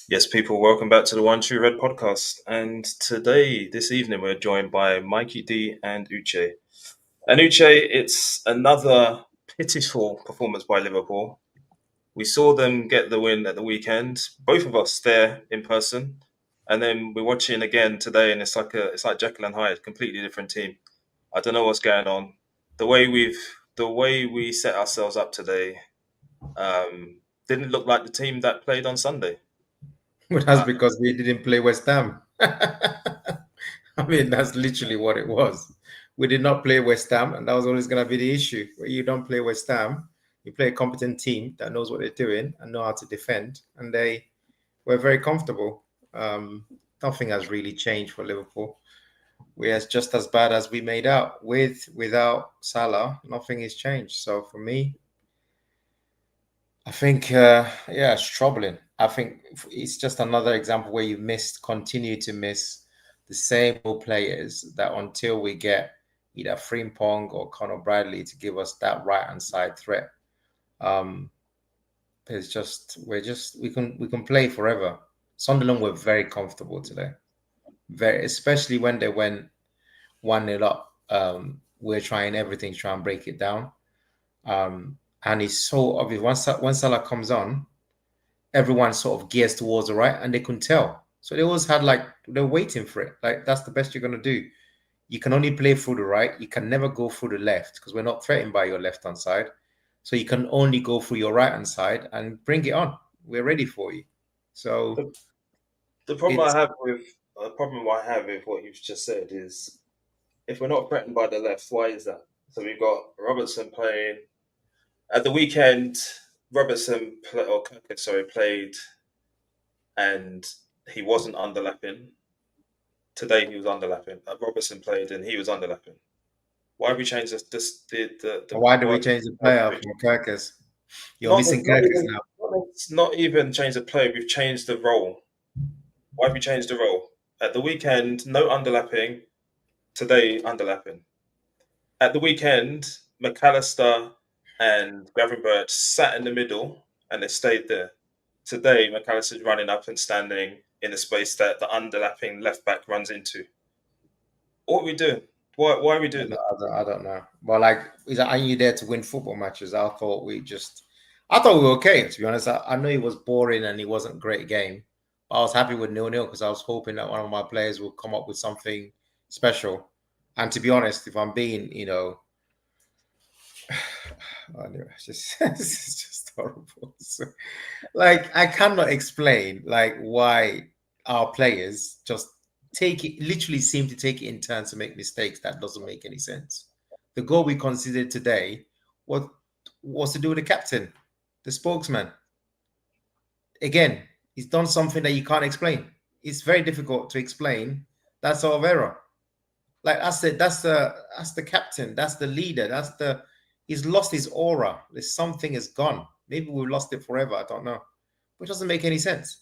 Yes, people, welcome back to the One True Red podcast. And this evening, we're joined by Mikey D and Uche. And Uche, it's another pitiful performance by Liverpool. We saw them get the win at the weekend, both of us there in person. And then we're watching again today, and it's like Jekyll and Hyde, completely different team. I don't know what's going on. The way we set ourselves up today, didn't look like the team that played on Sunday. Well, that's because we didn't play West Ham. I mean, that's literally what it was. We did not play West Ham, and that was always going to be the issue. Where you don't play West Ham, you play a competent team that knows what they're doing and know how to defend, and they were very comfortable. Nothing has really changed for Liverpool. We're just as bad as we made out. Without Salah, nothing has changed. So for me, I think, it's troubling. I think it's just another example where you continue to miss the same old players that until we get either Frimpong or Conor Bradley to give us that right hand side threat. We can play forever. Sunderland were very comfortable today, especially when they went 1-0 up. We're trying everything to try and break it down. And it's so obvious once Salah comes on, everyone sort of gears towards the right, and they couldn't tell. So they always had they're waiting for it. Like, that's the best you're gonna do. You can only play through the right. You can never go through the left because we're not threatened by your left hand side. So you can only go through your right hand side and bring it on. We're ready for you. So the problem I have with what you've just said is, if we're not threatened by the left, why is that? So we've got Robertson playing at the weekend. Played, and he wasn't underlapping. Today he was underlapping. Robertson played and he was underlapping. Why have we changed this? Why do we change the player from Kirkus? You're missing Kirkus now. Not even change the play. We've changed the role. Why have we changed the role? At the weekend, no underlapping. Today, underlapping. At the weekend, McAllister and Gravenberch sat in the middle and they stayed there. Today, McAllister's running up and standing in the space that the underlapping left back runs into. What are we doing? Why are we doing that? I don't know. Well, are you there to win football matches? I thought we were okay, to be honest. I know it was boring and it wasn't a great game. But I was happy with 0-0 because I was hoping that one of my players would come up with something special. And to be honest, if I'm being, it's just horrible. So, I cannot explain why our players just literally seem to take it in turns to make mistakes. That doesn't make any sense. The goal we considered today was to do with the captain, the spokesman. Again, he's done something that you can't explain. It's very difficult to explain that sort of error. That's the captain, that's the leader, he's lost his aura. There's something has gone. Maybe we've lost it forever. I don't know. But it doesn't make any sense.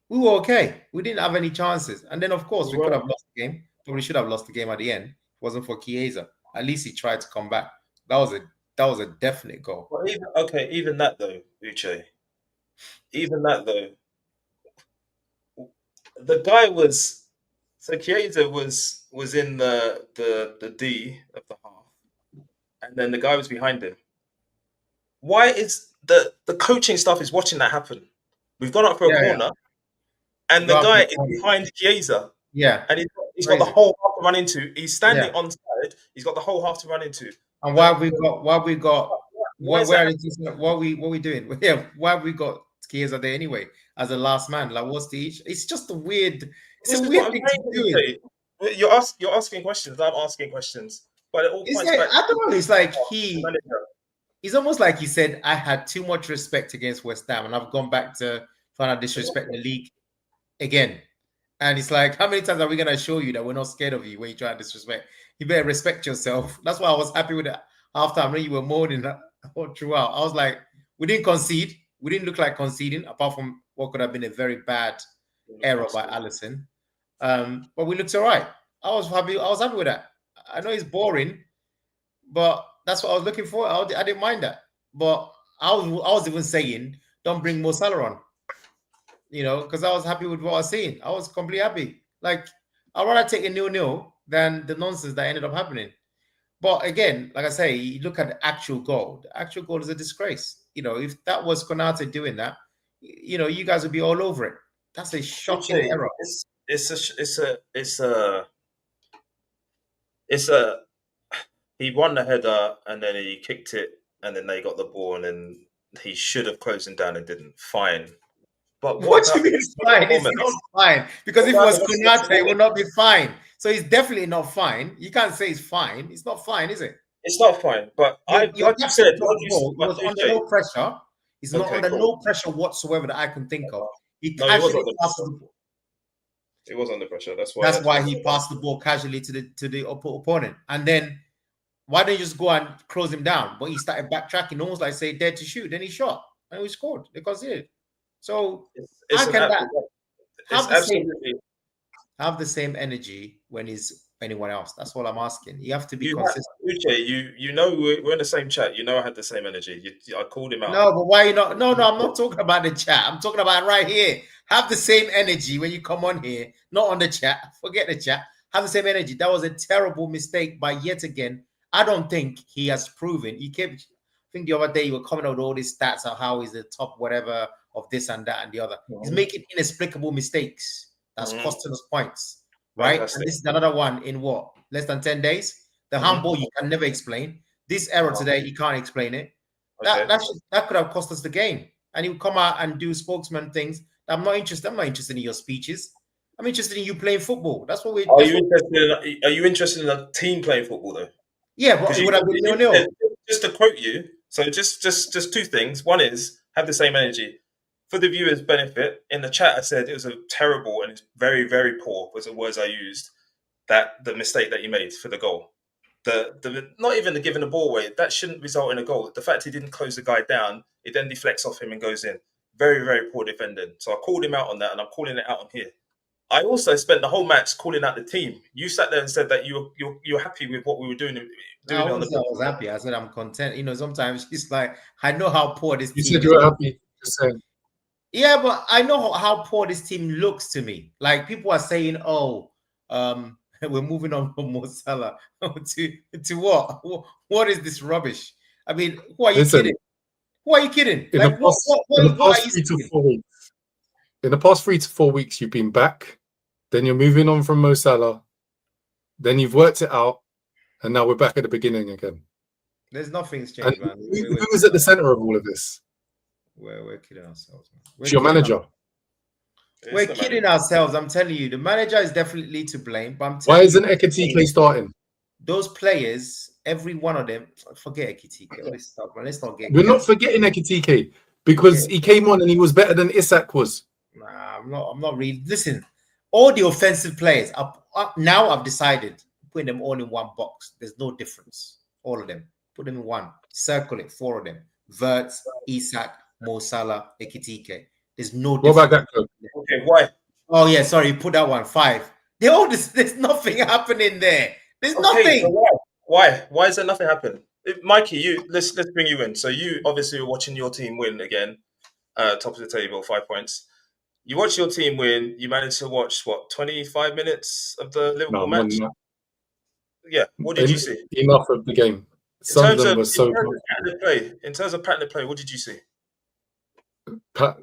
We were okay. We didn't have any chances. And then, of course, we could have lost the game. Probably should have lost the game at the end. It wasn't for Chiesa. At least he tried to come back. That was a definite goal. Well, even that though, Uche. Even that though, the guy was. So Chiesa was in the D of the half, and then the guy was behind him. Why is the coaching staff is watching that happen? We've gone up for a corner, and the guy is behind Chiesa. Yeah, and he's got the whole half to run into. He's standing on side. He's got the whole half to run into. And what are we doing? Yeah, why have we got Chiesa there anyway as a last man? What's the issue? It's just a weird. It's a weird thing to do. You're asking questions. I'm asking questions, but it all points back. I don't know. It's like It's almost like he said, I had too much respect against West Ham, and I've gone back to trying to disrespect the league again. And it's like, how many times are we going to show you that we're not scared of you when you try to disrespect? You better respect yourself. That's why I was happy with it halftime when you were moaning all throughout. I was like, we didn't concede. We didn't look like conceding, apart from what could have been a very bad error by Alisson. But we looked all right. I was happy with that. I know it's boring, but that's what I was looking for. I didn't mind that. But I was even saying, don't bring Mo Salah on, because I was happy with what I was seeing. I was completely happy. Like, I'd rather take a 0-0 than the nonsense that ended up happening. But again, like I say, you look at the actual goal. The actual goal is a disgrace. If that was Konate doing that, you guys would be all over it. That's a shocking error. He won the header and then he kicked it and then they got the ball and then he should have closed him down and didn't. Fine. But what do you mean it's fine? It's not fine. Because if it was Konate, it would not be fine. So it's definitely not fine. You can't say it's fine. It's not fine, is it? It's not fine. But you said, he was under no pressure. He's not under no pressure whatsoever that I can think of. He casually passed the ball. It was under pressure. That's why he passed the ball casually to the opponent. And then why didn't you just go and close him down? But he started backtracking, almost like say dared to shoot. Then he shot and we scored. They conceded. So how can that have the same energy when he's anyone else? That's all I'm asking. You have to be consistent. Uche, you know we're in the same chat. You know I had the same energy. I called him out. No, but why you not? No, I'm not talking about the chat. I'm talking about right here. Have the same energy when you come on here, not on the chat. Forget the chat. Have the same energy. That was a terrible mistake by yet again. I don't think he has proven. I think the other day you were coming out with all these stats of how he's the top whatever of this and that and the other. He's making inexplicable mistakes. That's costing us points, right? Fantastic. And this is another one in what? Less than 10 days? The handball you can never explain. This error today, you can't explain it. Okay. That could have cost us the game. And he would come out and do spokesman things. I'm not interested. I'm not interested in your speeches. I'm interested in you playing football. That's what we. Are you interested in a team playing football though? Yeah, but it would have been 0-0. Just to quote you, so just two things. One is have the same energy. For the viewers' benefit, in the chat I said it was a terrible and it's very, very poor was the words I used. That the mistake that he made for the goal. The not even the giving the ball away, that shouldn't result in a goal. The fact he didn't close the guy down, it then deflects off him and goes in. Very, very poor defending. So I called him out on that and I'm calling it out on here. I also spent the whole match calling out the team. You sat there and said that you're happy with what we were doing. I was happy. I said I'm content. Sometimes it's like I know how poor this team is. You said you were happy. Just saying. Yeah, but I know how poor this team looks to me. Like people are saying, "Oh, we're moving on from Mo Salah to what? What is this rubbish?" I mean, who are you kidding? Who are you kidding? In the past 3 to 4 weeks, you've been back. Then you're moving on from Mo Salah. Then you've worked it out, and now we're back at the beginning again. There's nothing's changed, man. Who is at the center of all of this? We're kidding ourselves, man. It's your manager. We're kidding ourselves. I'm telling you, the manager is definitely to blame. But why isn't Ekitike starting? Those players, every one of them, forget Ekitike. Let's not get. We're not forgetting Ekitike because he came on and he was better than Isak was. Nah, I'm not really. Listen, all the offensive players now I've decided putting them all in one box. There's no difference. All of them, put them in one. Circle it. 4 of them: Verts, Isak, Mo Salah, Ekitike. There's no difference. What about that? Okay, why? Oh yeah, sorry, put that one 5. There's nothing happening there. There's nothing. So why? Why is there nothing happening? Mikey, let's bring you in. So you obviously were watching your team win again, top of the table, 5 points. You watched your team win. You managed to watch 25 minutes of the Liverpool match. Yeah, what did you see? Enough of the game. Some of them were so. In terms of pattern of play, what did you see?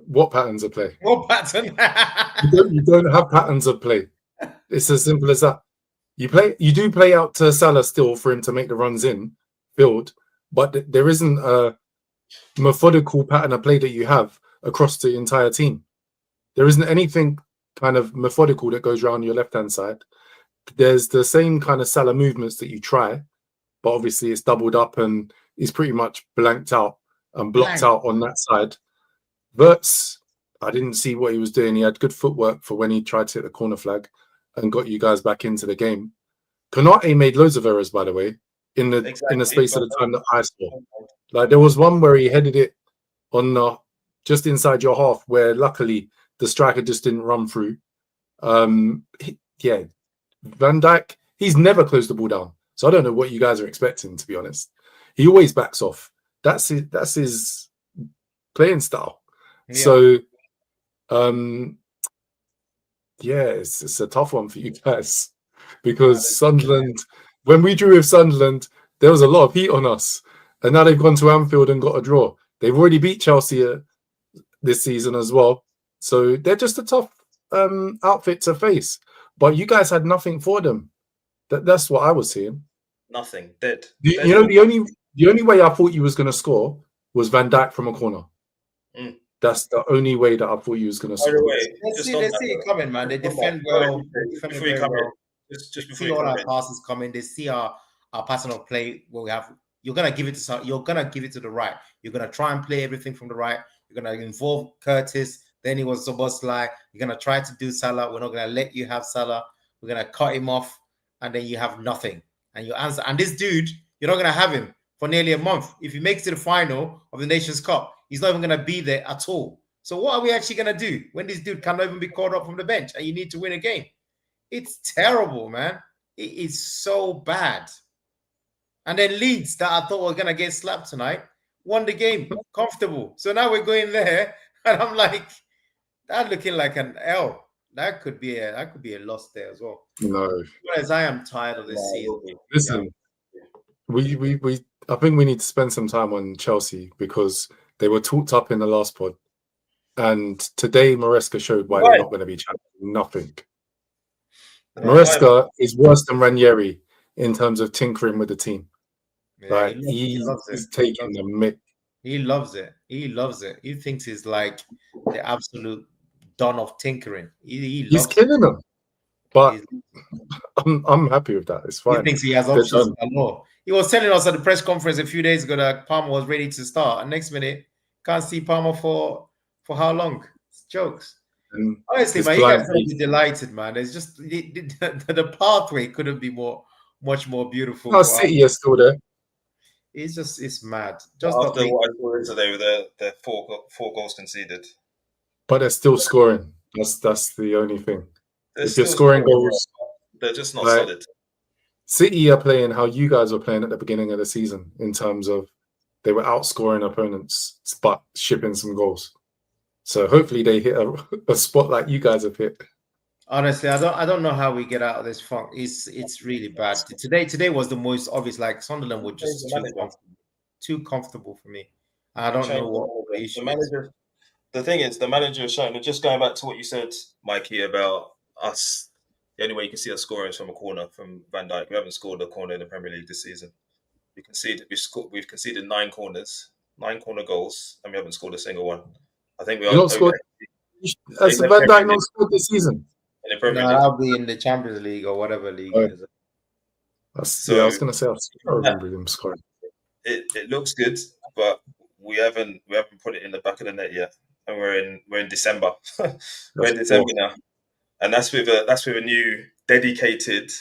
What patterns of play? What pattern? you don't have patterns of play. It's as simple as that. You do play out to Salah still for him to make the runs in field, but there isn't a methodical pattern of play that you have across the entire team. There isn't anything kind of methodical that goes around your left-hand side. There's the same kind of Salah movements that you try, but obviously it's doubled up and he's pretty much blanked out and blocked out on that side. Verts, I didn't see what he was doing. He had good footwork for when he tried to hit the corner flag and got you guys back into the game. Konate made loads of errors, by the way, in the space of the time that I saw. Like there was one where he headed it on just inside your half, where luckily the striker just didn't run through. Van Dijk, he's never closed the ball down. So I don't know what you guys are expecting, to be honest. He always backs off. That's his playing style. Yeah. So, it's a tough one for you guys because Sunderland, when we drew with Sunderland, there was a lot of heat on us. And now they've gone to Anfield and got a draw. They've already beat Chelsea this season as well. So they're just a tough outfit to face. But you guys had nothing for them. That's what I was seeing. Nothing. Dead. The only way I thought you was going to score was Van Dijk from a corner. That's the only way that I thought you was going to score. Let's see it coming, man. They defend well. Just before you all our passes coming, they see our pattern of play. What we have, you're gonna give it to the right. You're gonna try and play everything from the right. You're gonna involve Curtis. Then it was Szoboszlai. You're gonna try to do Salah. We're not gonna let you have Salah. We're gonna cut him off, and then you have nothing. And your answer. And this dude, you're not gonna have him for nearly a month. If he makes it to the final of the Nations Cup, he's not even gonna be there at all. So what are we actually gonna do when this dude cannot even be called up from the bench and you need to win a game? It's terrible, man. It is so bad. And then Leeds, that I thought were gonna get slapped tonight, won the game comfortable. So now we're going there, and I'm like, that looking like an L. That could be a loss there as well. No, as I am tired of this season. Listen, I think we need to spend some time on Chelsea because they were talked up in the last pod, and today Maresca showed why they're not going to be champions. Nothing. Maresca is worse than Ranieri in terms of tinkering with the team. Yeah, he's taking the mick. He loves it. He thinks he's like the absolute don of tinkering. He's killing them. But I'm happy with that. It's fine. He thinks he has options galore. He was telling us at the press conference a few days ago that Palmer was ready to start, and next minute can't see Palmer for how long? It's jokes. Honestly, man, you guys will be delighted, man. It's just the pathway couldn't be much more beautiful. No, City is still there. It's mad. Just after what I saw today with their four goals conceded, but they're still scoring. That's the only thing. If you're scoring goals, they're just not solid. City are playing how you guys were playing at the beginning of the season in terms of they were outscoring opponents but shipping some goals. So hopefully they hit a spot like you guys have hit. Honestly, I don't know how we get out of this funk. It's really bad. Today was the most obvious. Like Sunderland were just too comfortable for me. I don't know what the issue is. The thing is, the manager is showing. Just going back to what you said, Mikey, about us. The only way you can see us scoring is from a corner from Van Dijk. We haven't scored a corner in the Premier League this season. We've conceded 9 corners, 9 corner goals, and we haven't scored a single one. I think we are. Not scored. Has Van Dijk not scored this season? No, that'll be in the Champions League or whatever league it is. I was going to say I remember him scoring. It looks good, but we haven't put it in the back of the net yet, and we're in December. We're in December now, and that's with a new dedicated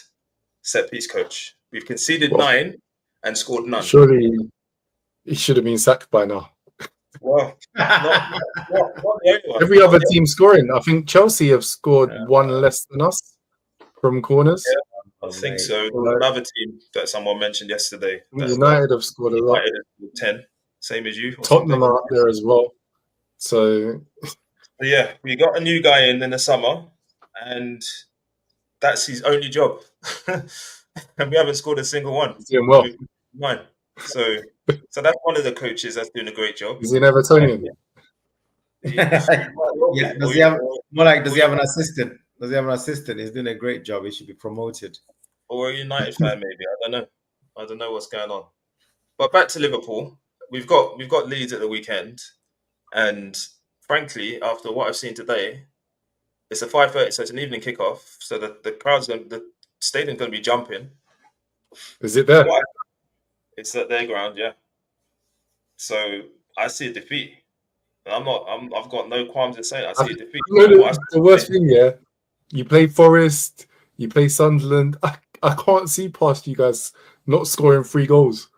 set piece coach. We've conceded 9 and scored none. Surely he should have been sacked by now. Well, not every other team scoring. I think Chelsea have scored 1 less than us from corners. Yeah, I think so. Another team that someone mentioned yesterday. United have scored a lot. 10, same as you. Tottenham are up there as well. So yeah, we got a new guy in the summer, and that's his only job. And we haven't scored a single one. He's doing well. 9. So that's one of the coaches that's doing a great job. Is he an Evertonian? Yeah. Does he have an assistant? Does he have an assistant? He's doing a great job. He should be promoted. Or a United fan, maybe. I don't know what's going on. But back to Liverpool. We've got Leeds at the weekend, and frankly, after what I've seen today, it's a 5:30, so it's an evening kickoff. So the stadium's going to be jumping. Is it there? It's at their ground, yeah. So I see a defeat. And I've got no qualms in saying I see a defeat. The worst thing, you play Forest, you play Sunderland. I can't see past you guys not scoring 3 goals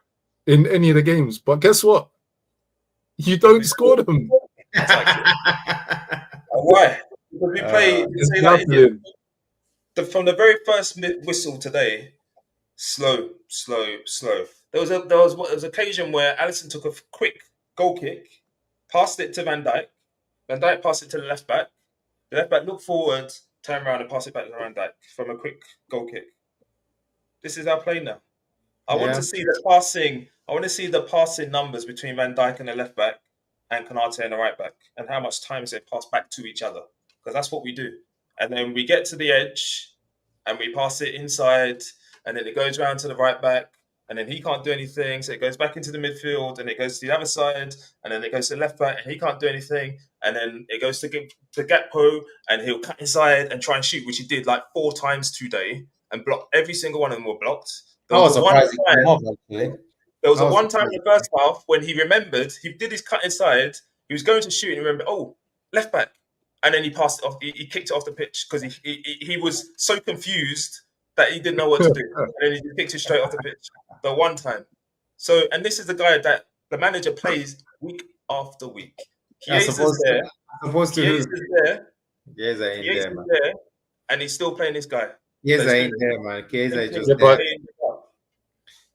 in any of the games. But guess what? You don't score them. Why? Because we play, we It's say like baffling. from the very first whistle today, slow, slow, slow. There was an occasion where Allison took a quick goal kick, passed it to Van Dijk. Van Dijk passed it to the left back. The left back looked forward, turn around and pass it back to Van Dijk from a quick goal kick. This is our play now. I want to see the passing. I want to see the passing numbers between Van Dijk and the left back and Konate and the right back, and how much times they pass back to each other, because that's what we do. And then we get to the edge and we pass it inside, and then it goes round to the right back, and then he can't do anything, so it goes back into the midfield, and it goes to the other side, and then it goes to the left back, and he can't do anything, and then it goes to Gakpo, and he'll cut inside and try and shoot, which he did like 4 times today, and block every single one of them were blocked. There was one time in the first half when he remembered, he did his cut inside, he was going to shoot, and he remembered, oh, left back. And then he passed it off, he kicked it off the pitch because he was so confused that he didn't know what to do. And then he kicked it straight off the pitch the one time. So, and this is the guy that the manager plays week after week. Chiesa is there. Chiesa is there. And he's still playing this guy. Chiesa ain't there, man. Chiesa is just there.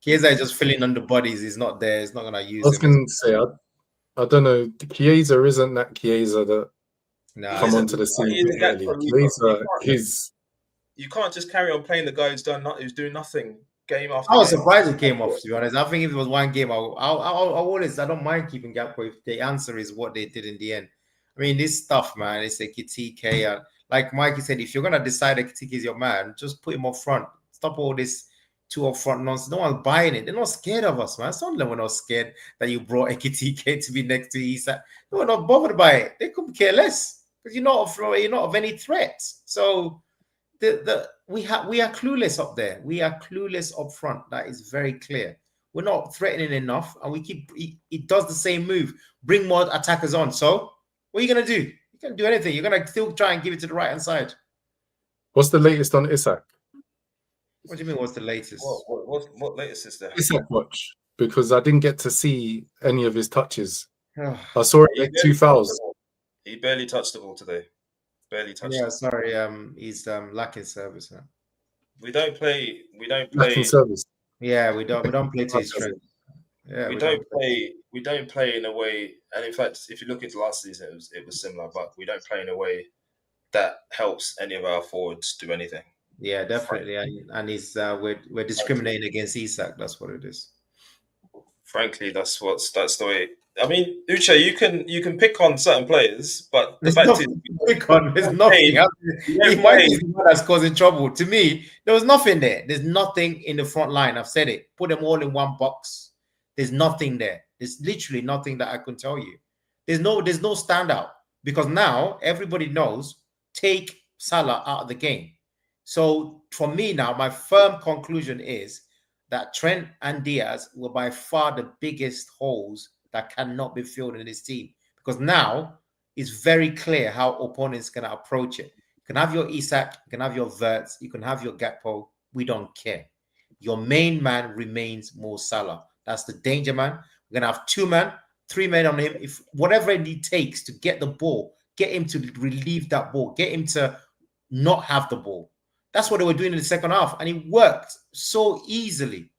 Chiesa is just filling on the bodies. He's not there. He's not going to use him. I was going to say, I don't know. Chiesa isn't that Chiesa that come onto the scene earlier. Chiesa is... You can't just carry on playing the guy who's doing nothing game after I was game. surprised it came off, to be honest. I think if it was one game, I don't mind keeping Gakpo if the answer is what they did in the end. I mean, this stuff, man, it's a Kitike. Like Mikey said, if you're going to decide that Kitike is your man, just put him up front. Stop all this 2 up front nonsense. No one's buying it. They're not scared of us, man. Sunderland were not scared that you brought Ekitike to be next to Isak. They were not bothered by it. They couldn't care less because you're not of any threat. So we are clueless up there. We are clueless up front. That is very clear. We're not threatening enough, and we keep. It does the same move. Bring more attackers on. So what are you gonna do? You can't do anything. You're gonna still try and give it to the right hand side. What's the latest on Isak? What do you mean? What's the latest? What latest is there? Isak watch, because I didn't get to see any of his touches. I saw it like 2 fouls. He barely touched the ball today. Barely touched. Yeah, sorry. He's lacking service now. We don't play. Lacking service. Yeah, we don't play to his strength. Yeah, we don't play in a way. And in fact, if you look into last season, it was similar. But we don't play in a way that helps any of our forwards do anything. Yeah, definitely. And he's we're discriminating against Isak. That's what it is. Frankly, that's the way. I mean, Uche, you can pick on certain players, but the fact is, there's nothing. He might be the one that's causing trouble. To me, there was nothing there. There's nothing in the front line. I've said it. Put them all in one box. There's nothing there. There's literally nothing that I can tell you. There's no standout because now everybody knows take Salah out of the game. So for me now, my firm conclusion is that Trent and Diaz were by far the biggest holes that cannot be filled in this team, because now it's very clear how opponents can approach it. You can have your Isak, you can have your Verts, you can have your Gakpo. We don't care. Your main man remains Mo Salah. That's the danger man. We're gonna have 2 men, 3 men on him. If whatever it takes to get the ball, get him to relieve that ball, get him to not have the ball. That's what they were doing in the second half, and it worked so easily.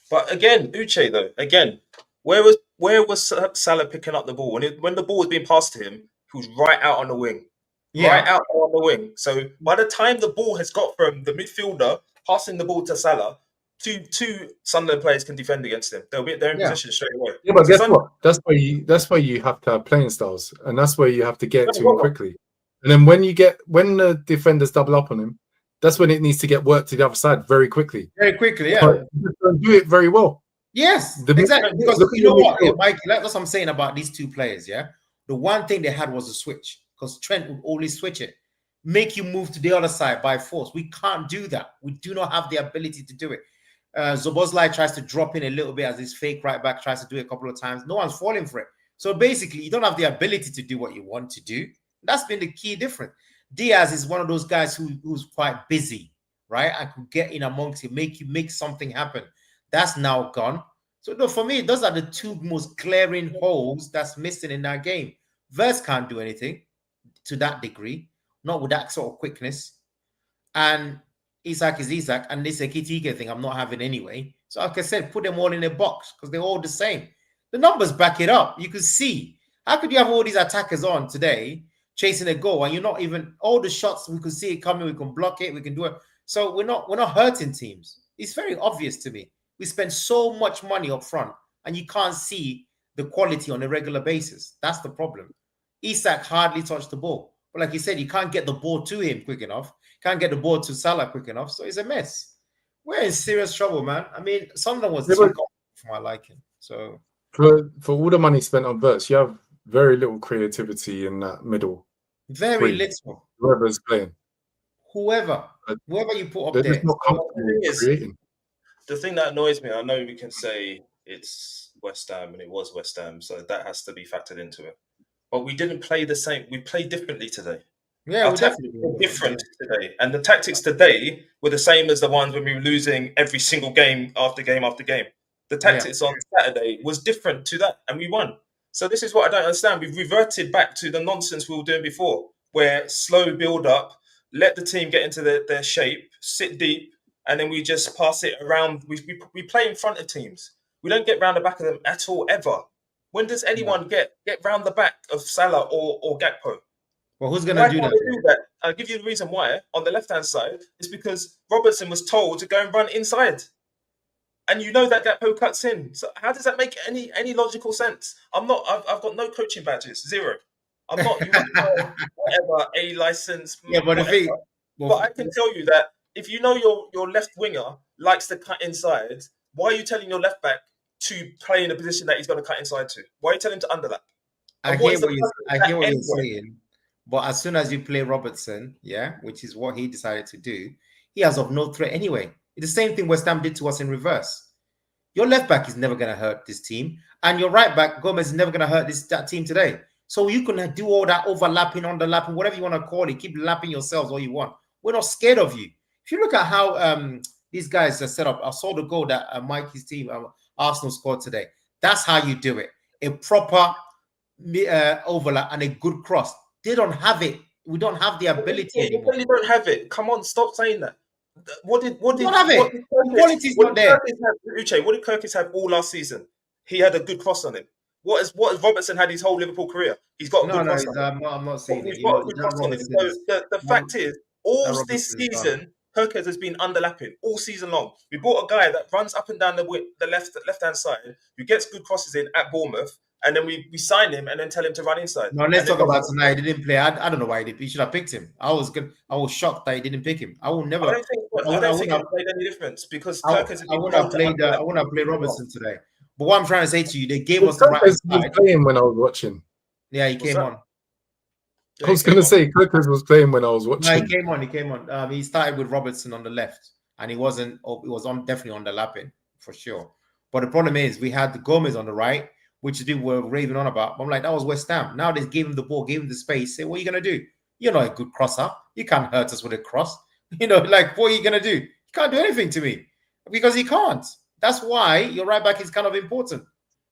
But again, Uche, though, where was Salah picking up the ball? When the ball was being passed to him, he was right out on the wing. Yeah. Right out on the wing. So by the time the ball has got from the midfielder passing the ball to Salah, two Sunderland players can defend against him. They're in position straight away. Yeah, but guess what? That's why you have to have playing styles, and that's where you have to get to him quickly. And then when the defenders double up on him, that's when it needs to get worked to the other side very quickly. Very quickly, yeah. But don't do it very well. Yes, exactly. Because you know what, Mike, that's what I'm saying about these 2 players, yeah? The one thing they had was a switch, because Trent would always switch it. Make you move to the other side by force. We can't do that. We do not have the ability to do it. Szoboszlai tries to drop in a little bit as his fake right back tries to do it a couple of times. No one's falling for it. So basically, you don't have the ability to do what you want to do. That's been the key difference. Diaz is one of those guys who's quite busy, right? I could get in amongst you, make something happen. That's now gone. So no, for me, those are the 2 most glaring holes that's missing in that game. Verts can't do anything to that degree. not with that sort of quickness. And Isak is Isak, and this Ekitike thing I'm not having anyway. So like I said, put them all in a box because they're all the same. The numbers back it up. You can see. How could you have all these attackers on today chasing a goal and you're not even all the shots we could see it coming, we can block it, we can do it. So we're not hurting teams. It's very obvious to me. We spend so much money up front and you can't see the quality on a regular basis. That's the problem. Isak hardly touched the ball. But like you said, you can't get the ball to him quick enough. Can't get the ball to Salah quick enough. So it's a mess. We're in serious trouble, man. I mean, Sunderland was too comfortable for my liking. So for all the money spent on Verts, you have very little creativity in that middle. Very little. Whoever's playing. Whoever you put up They're there. just not comfortable creating. The thing that annoys me, I know we can say it's West Ham and it was West Ham, so that has to be factored into it. But we didn't play the same. We played differently today. Yeah, our tactics were different today. And the tactics today were the same as the ones when we were losing every single game after game after game. The tactics on Saturday was different to that, and we won. So this is what I don't understand. We've reverted back to the nonsense we were doing before, where slow build up, let the team get into their shape, sit deep, and then we just pass it around. We play in front of teams. We don't get round the back of them at all, ever. When does anyone get round the back of Salah or Gakpo? Well, who's going to do that? I'll give you the reason why. On the left-hand side, it's because Robertson was told to go and run inside. And you know that Gakpo cuts in. So how does that make any logical sense? I've got no coaching badges, zero. I'm not whatever, a license. Yeah, but but I can tell you that if you know your left winger likes to cut inside, why are you telling your left back to play in a position that he's going to cut inside to? Why are you telling him to underlap? I hear what you're saying. But as soon as you play Robertson, which is what he decided to do, he has of no threat anyway. It's the same thing West Ham did to us in reverse. Your left back is never going to hurt this team, and your right back, Gomez, is never going to hurt that team today. So you can do all that overlapping, underlapping, whatever you want to call it. Keep lapping yourselves all you want. We're not scared of you. If you look at how these guys are set up, I saw the goal that Mikey's team, Arsenal, scored today. That's how you do it. A proper overlap and a good cross. They don't have it. We don't have the ability anymore. They really don't have it. Come on, stop saying that. What did the quality's not there. Uche, what did Kirkis have all last season? He had a good cross on him. What has Robertson had his whole Liverpool career? He's got a good cross on him. I'm not saying he's got a good cross on him. So the fact is, all this season, Kirkis has been underlapping all season long. We bought a guy that runs up and down the left-hand side, who gets good crosses in at Bournemouth, and then we sign him and then tell him to run inside. No, let's talk about tonight. He didn't play. I don't know why he did. He should have picked him. I was shocked that he didn't pick him. I will never. I don't think it made any difference because Kirkis. I wouldn't have played Robertson today. But what I'm trying to say to you, they gave us the right side. Was playing when I was watching. Yeah, he came on. I was going to say Kirkis was playing when I was watching. No, he came on. He started with Robertson on the left, and he wasn't. It was definitely on the lapping for sure. But the problem is we had the Gomez on the right, which people were raving on about. I'm like, that was West Ham. Now they gave him the ball, gave him the space. Say, what are you going to do? You're not a good crosser. You can't hurt us with a cross. What are you going to do? You can't do anything to me because he can't. That's why your right back is kind of important.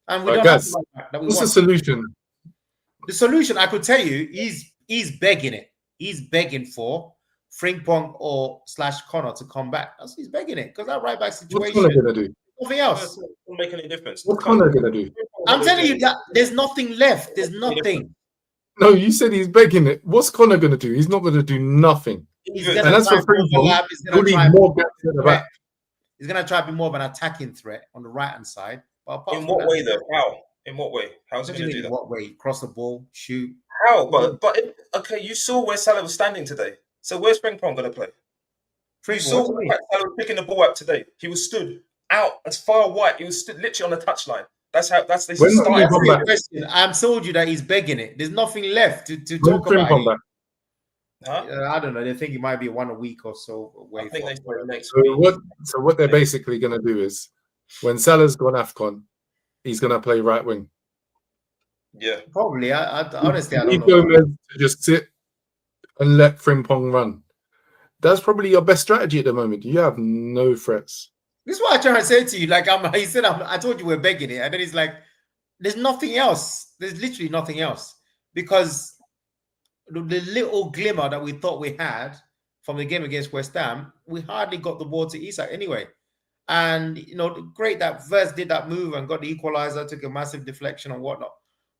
And we don't have the right back that we want. What's the solution? The solution, I could tell you, he's begging it. He's begging for Frimpong or / Connor to come back. He's begging it because that right back situation. What's Connor going to do? Nothing else. It doesn't make any difference. What's Connor going to do? I'm telling you that there's nothing left. There's nothing. No, you said he's begging it. What's Connor going to do? He's not going to do nothing. He's going to try overlap. He's going to try more gaps at the back. He's going to try to be more of an attacking threat on the right-hand side. But in what way, though? How? In what way? How's he going to do that? In what way? Cross the ball, shoot. How? Okay, you saw where Salah was standing today. So where's Frimpong going to play? You saw Salah was picking the ball up today. He was stood out as far wide. He was stood literally on the touchline. That's the start. I'm told you that he's begging it. There's nothing left to talk about. Huh? I don't know. They think it might be a week or so away. I think they play next week. So what they're basically going to do is, when Salah's gone AFCON, he's going to play right wing. Yeah, probably. I honestly, I don't know. Gomez to just sit and let Frimpong run. That's probably your best strategy at the moment. You have no threats. This is what I'm trying to say to you. He said, I told you we're begging it, and then he's like, "There's nothing else. There's literally nothing else because." the little glimmer that we thought we had from the game against West Ham, we hardly got the ball to Isak anyway. And great that Verts did that move and got the equalizer, took a massive deflection and whatnot.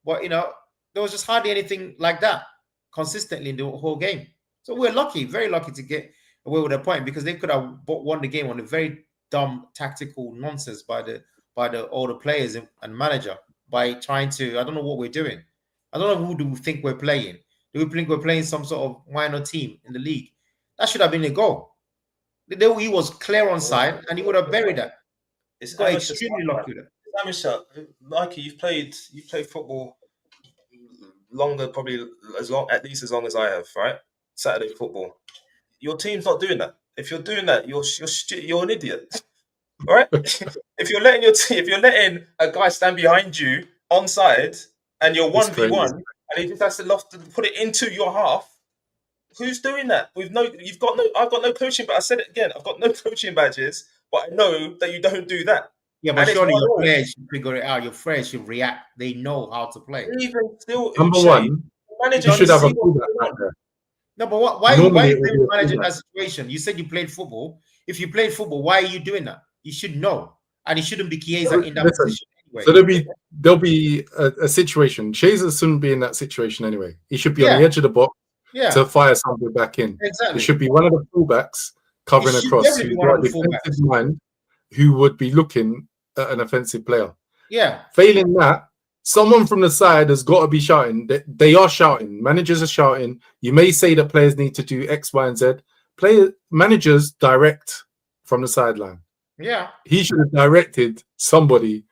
But there was just hardly anything like that consistently in the whole game. So we're lucky, very lucky to get away with a point, because they could have won the game on a very dumb tactical nonsense by all the players and manager, by trying to, I don't know what we're doing. I don't know who do we think we're playing. Do we think we're playing some sort of minor team in the league? That should have been a goal. He was clear on side and he would have buried that. It's got extremely lucky with it. Amateur, Mikey, you've played football longer, probably at least as long as I have, right? Saturday football. Your team's not doing that. If you're doing that, you're an idiot, all right? If you're letting a guy stand behind you onside and you're 1v1 and he just has to put it into your half, who's doing that? I've got no coaching, but I said it again, I've got no coaching badges, but I know that you don't do that. Yeah, but surely your players should figure it out. Your players should react. They know how to play. Even still, number one, you should have a fullback back there. No, but why are you managing that situation? You said you played football. If you played football, why are you doing that? You should know, and it shouldn't be Chiesa in that position anyway. So there'll be a situation. Chiesa shouldn't be in that situation anyway. He should be on the edge of the box to fire something back in. Exactly. It should be one of the fullbacks covering across, who's got a defensive mind, who would be looking at an offensive player. Yeah. Failing that, someone from the side has got to be shouting. They are shouting. Managers are shouting. You may say that players need to do X, Y, and Z. Managers direct from the sideline. Yeah. He should have directed somebody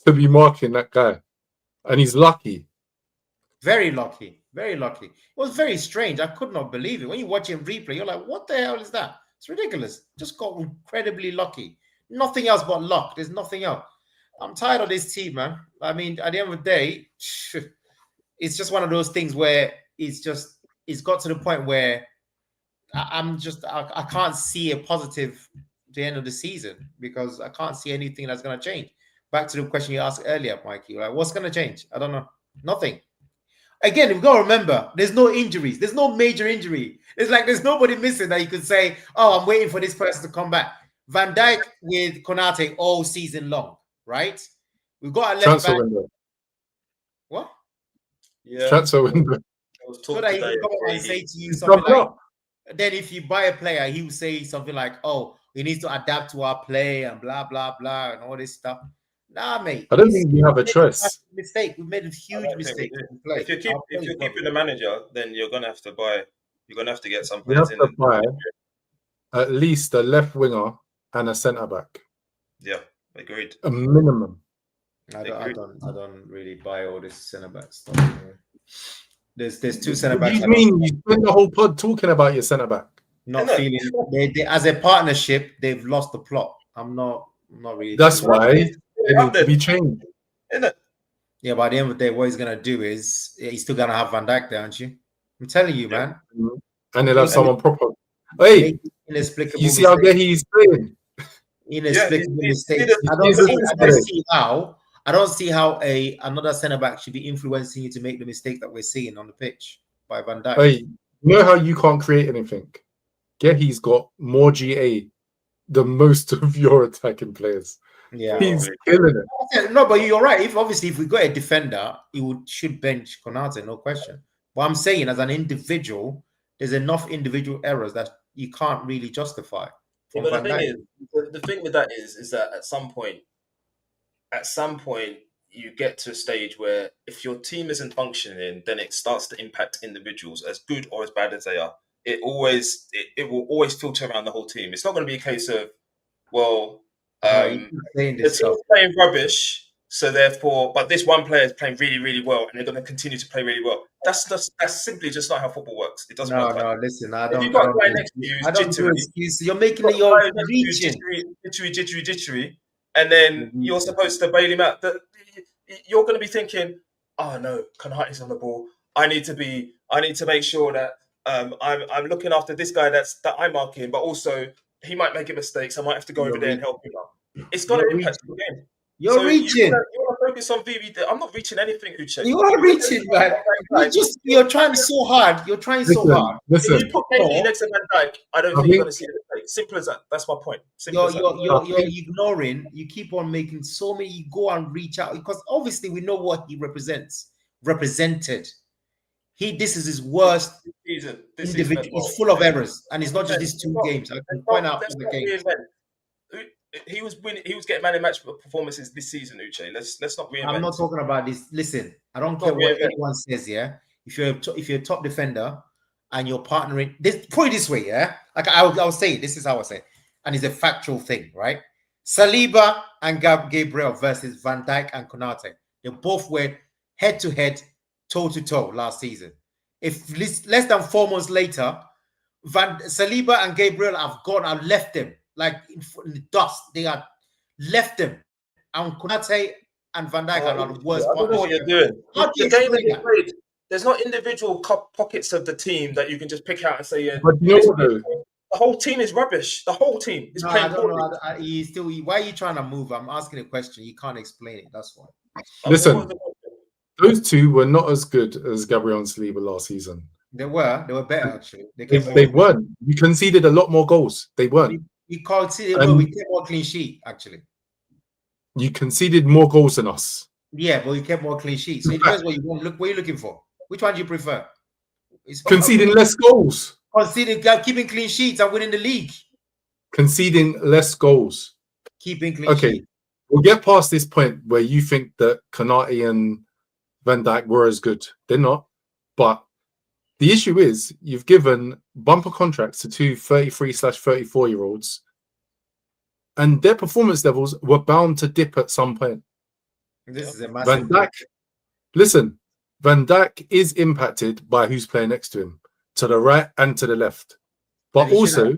to be marking that guy. And he's lucky. Very lucky. Very lucky. It was very strange. I could not believe it. When you watch him replay, you're like, what the hell is that? It's ridiculous. Just got incredibly lucky. Nothing else but luck. There's nothing else. I'm tired of this team, man. I mean, at the end of the day, it's just one of those things where it's got to the point where I can't see a positive at the end of the season, because I can't see anything that's going to change. Back to the question you asked earlier, Mikey, like, what's going to change? I don't know. Nothing. Again, we've got to remember, there's no injuries. There's no major injury. It's like there's nobody missing that you could say, oh, I'm waiting for this person to come back. Van Dijk with Konate all season long, right? We've got a left transfer back. window. What? Yeah. Transfer window. So that he can come and say to you something like, then if you buy a player, he will say something like, oh, we need to adapt to our play and blah, blah, blah, and all this stuff. Nah, mate. I don't think we have a choice. Mistake. We've made a huge mistake. If you're keeping the manager, then you're gonna have to buy. You're gonna have to get some You players have to buy at least a left winger and a centre back. Yeah, agreed. A minimum. I don't really buy all this centre back stuff. There's two centre backs. What do you mean? You spend the whole pod talking about your centre back. Not feeling they as a partnership, they've lost the plot. I'm not really. That's why it needs to be changed. Isn't it? Yeah, by the end of the day, what he's gonna do is he's still gonna have Van Dijk there, aren't you? I'm telling you, man. And they'll have someone proper. Hey, inexplicable. you see how good he's playing? Inexplicable mistakes. I don't see how another centre back should be influencing you to make the mistake that we're seeing on the pitch by Van Dijk. Hey, you know how you can't create anything? He's got more GA than most of your attacking players. Yeah, he's killing it. No, but you're right. If we got a defender, should bench Konate, no question. But I'm saying, as an individual, there's enough individual errors that you can't really justify. Yeah, but the thing with that is that at some point, you get to a stage where if your team isn't functioning, then it starts to impact individuals, as good or as bad as they are. It will always filter around the whole team. It's not going to be a case of, well, the team's playing rubbish, so therefore, but this one player is playing really, really well, and they're going to continue to play really well. That's simply just not how football works. It doesn't work. No, listen, I don't. If you've got a guy next to you, you're making it your reaching. Jittery, and then you're supposed to bail him out. You're going to be thinking, oh no, Konate's on the ball. I need to make sure that I'm looking after this guy that I'm marking, but also he might make a mistake, so I might have to go over there and help him out. It's going to impact the game. You're reaching. You want to focus on VV. I'm not reaching anything, Uche. You are reaching, man. You're trying so hard. You're trying so hard. Listen, If you put KD next to Van Dijk, I don't think you're going to see it. Simple as that. That's my point. Simple as that. You're ignoring. You keep on making so many. You go and reach out because obviously we know what he represented. This is his worst individual. He's full of errors, and it's not just these 2 games. I can point out the games. He was winning. He was getting man of match performances this season, Uche. Let's not reinvent. I'm not talking about this. Listen, I don't care what anyone says. Yeah, if you're a top defender and you're partnering, put it this way. Yeah, like I'll say it. This is how I say it, and it's a factual thing, right? Saliba and Gabriel versus Van Dijk and Konate. They both went head to head, toe to toe last season. If less than 4 months later, Saliba and Gabriel have left them. Like in the dust, they had left them. And Konate and Van Dijk are the worst. I don't know what you're doing. The game that you played, there's not individual pockets of the team that you can just pick out and say, yeah. But you know what, though? The whole team is rubbish. The whole team is playing. I don't know. Why are you trying to move? I'm asking a question. You can't explain it. That's why. Listen, those 2 were not as good as Gabriel and Saliba last season. They were better actually. They weren't. You conceded a lot more goals. They weren't. We kept more clean sheet, actually. You conceded more goals than us. Yeah, but we kept more clean sheets. So it depends what you want. Look, what are you looking for? Which one do you prefer? Conceding less goals. Keeping clean sheets and winning the league. Conceding less goals. Keeping clean sheets. Okay, we'll get past this point where you think that Konate and Van Dijk were as good. They're not. But the issue is you've given bumper contracts to 2 33/34-year-olds, and their performance levels were bound to dip at some point. This is a massive Van Dijk. Listen, Van Dijk is impacted by who's playing next to him, to the right and to the left. But also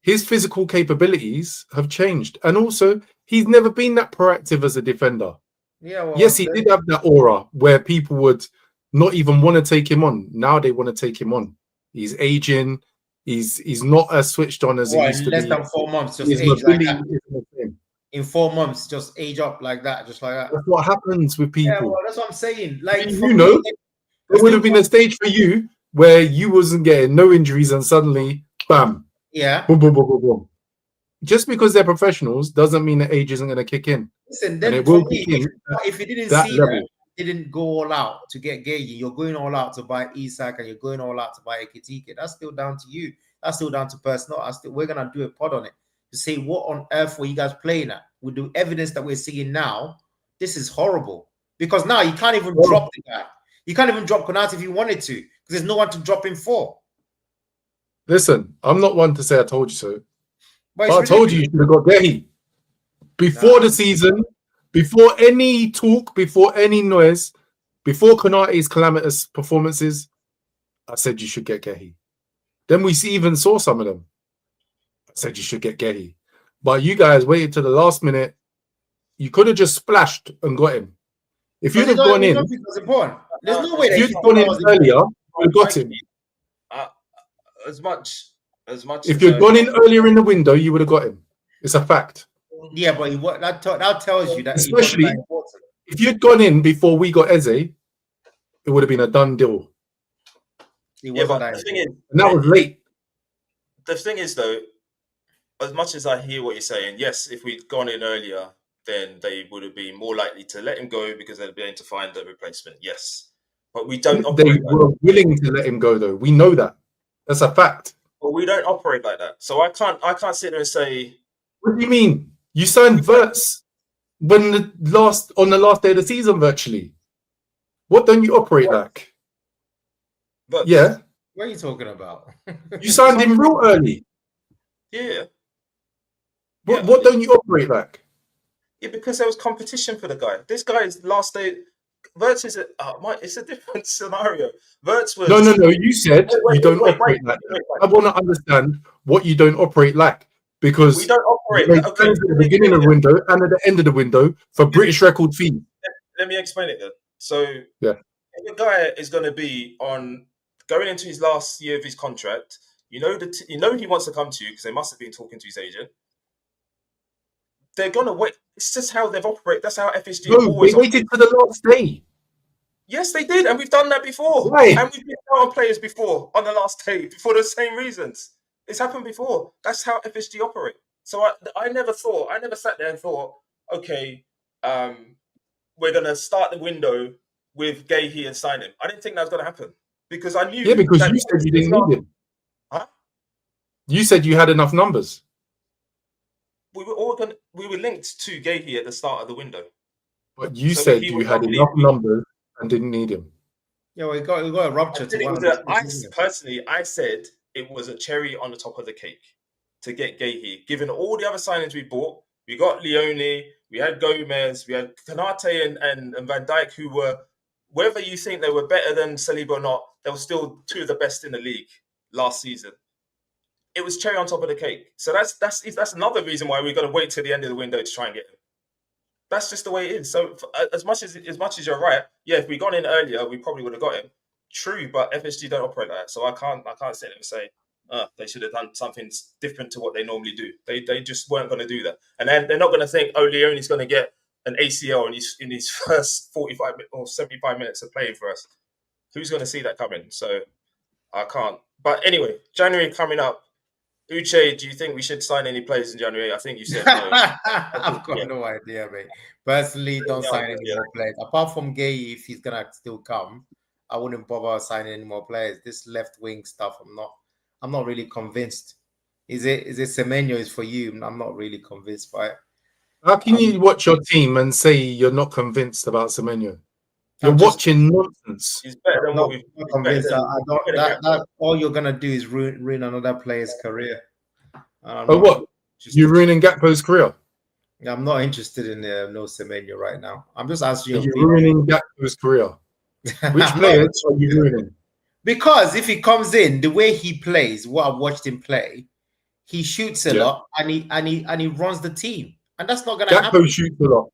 his physical capabilities have changed. And also, he's never been that proactive as a defender. Yeah. Well, yes, he did have that aura where people would not even want to take him on. Now they want to take him on. He's aging. He's not as switched on as he used to be. In less than 4 months, just age like that. In 4 months, just age up like that, just like that. That's what happens with people. Yeah, well, that's what I'm saying. Like, there would have been a stage for you where you wasn't getting no injuries and suddenly, bam. Yeah. Boom, boom, boom, boom, boom. Just because they're professionals doesn't mean that age isn't going to kick in. Listen, then if you didn't see that, didn't go all out to get Gay, you're going all out to buy Isak and you're going all out to buy Ekitike. That's still down to you. That's still down to personnel. We're going to do a pod on it to say what on earth were you guys playing at? With the evidence that we're seeing now, this is horrible. Because now you can't even drop the guy. You can't even drop Konate if you wanted to, because there's no one to drop him for. Listen, I'm not one to say I told you so. But I told you should have got Gehi. Before the season, before any talk, before any noise, before Konate's calamitous performances, I said you should get Gehi. Then we even saw some of them. I said you should get Gehi. But you guys waited to the last minute. You could have just splashed and got him. If you'd have gone in, there's no way if you'd gone in earlier, you would have got him. As much if you'd gone in earlier in the window, you would have got him. It's a fact. Yeah, but that tells you that, especially if you'd gone in before we got Eze, it would have been a done deal. Yeah, but the thing is, and that was late. The thing is, though, as much as I hear what you're saying, yes, if we'd gone in earlier, then they would have been more likely to let him go because they'd be able to find a replacement. Yes, but we don't. They were willing to let him go, though. We know that. That's a fact. But we don't operate like that. So I can't sit there and say. What do you mean? You signed Wirtz on the last day of the season, virtually. What don't you operate like? But yeah. What are you talking about? You signed him real early. Yeah. What don't you operate like? Yeah, because there was competition for the guy. This guy's last day. Wirtz is it's a different scenario. Wirtz was... No. You said you don't operate like that. I want to understand what you don't operate like. Because we don't operate at the beginning of the window and at the end of the window for British record fee. Let me explain it then. So yeah, if the guy is going to be going into his last year of his contract, you know he wants to come to you because they must have been talking to his agent. they're gonna wait. It's just how they've operated. That's how FSG No, always they waited operated. to the last day. Yes, they did, and we've done that before. Why? And we've been out on players before on the last day for the same reasons. It's happened before. That's how FSG operate. So I never sat there and thought, okay, we're gonna start the window with Gahey and sign him. I didn't think that was gonna happen because I knew. Yeah, because that you said you didn't need him. Huh? You said you had enough numbers. We were linked to Gahey at the start of the window. But you said you had enough numbers and didn't need him. Yeah, we got a rupture to one of the I said it was a cherry on the top of the cake to get Gahey. Given all the other signings we bought, we got Leone, we had Gomez, we had Kanate and Van Dijk, who were, whether you think they were better than Saliba or not, they were still two of the best in the league last season. It was cherry on top of the cake. So that's another reason why we're going to wait till the end of the window to try and get him. That's just the way it is. So as much as you're right, yeah, if we got in earlier, we probably would have got him. True, but FSG don't operate like that. So I can't sit there and say they should have done something different to what they normally do. They just weren't going to do that. And then they're not going to think, oh, Leone's going to get an ACL in his first 45 or 75 minutes of playing for us. Who's going to see that coming? So I can't. But anyway, January coming up. Uche, do you think we should sign any players in January? I think you said no. I've got no idea, mate. Personally, don't sign any more players. Apart from Gay, if he's gonna still come, I wouldn't bother signing any more players. This left wing stuff, I'm not really convinced. Is it Semenyo is for you? I'm not really convinced by it. How can you watch your team and say you're not convinced about Semenyo? You're watching nonsense. He's better than what we've convinced. All you're gonna do is ruin another player's career. Oh, what? You're ruining Gakpo's career? I'm not interested in no Semenyo right now. I'm just asking you. You're ruining Gakpo's career. Which players are you ruining? Because if he comes in, the way he plays, what I've watched him play, he shoots a lot and he runs the team, and that's not gonna happen. Gakpo shoots a lot.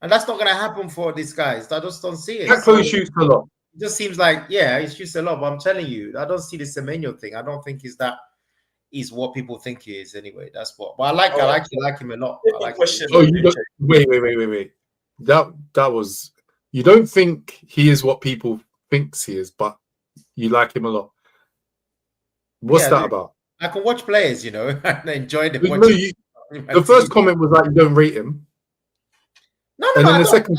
And that's not going to happen for these guys. I just don't see it. Gakpo shoots a lot. It just seems like, he shoots a lot. But I'm telling you, I don't see the Semenyo thing. I don't think is what people think he is anyway. That's what. But I actually like him a lot. I like him. Oh, you don't, wait. That was. You don't think he is what people thinks he is, but you like him a lot. What's that about? I can watch players, and enjoy them. The first comment was like you don't rate him. No, the second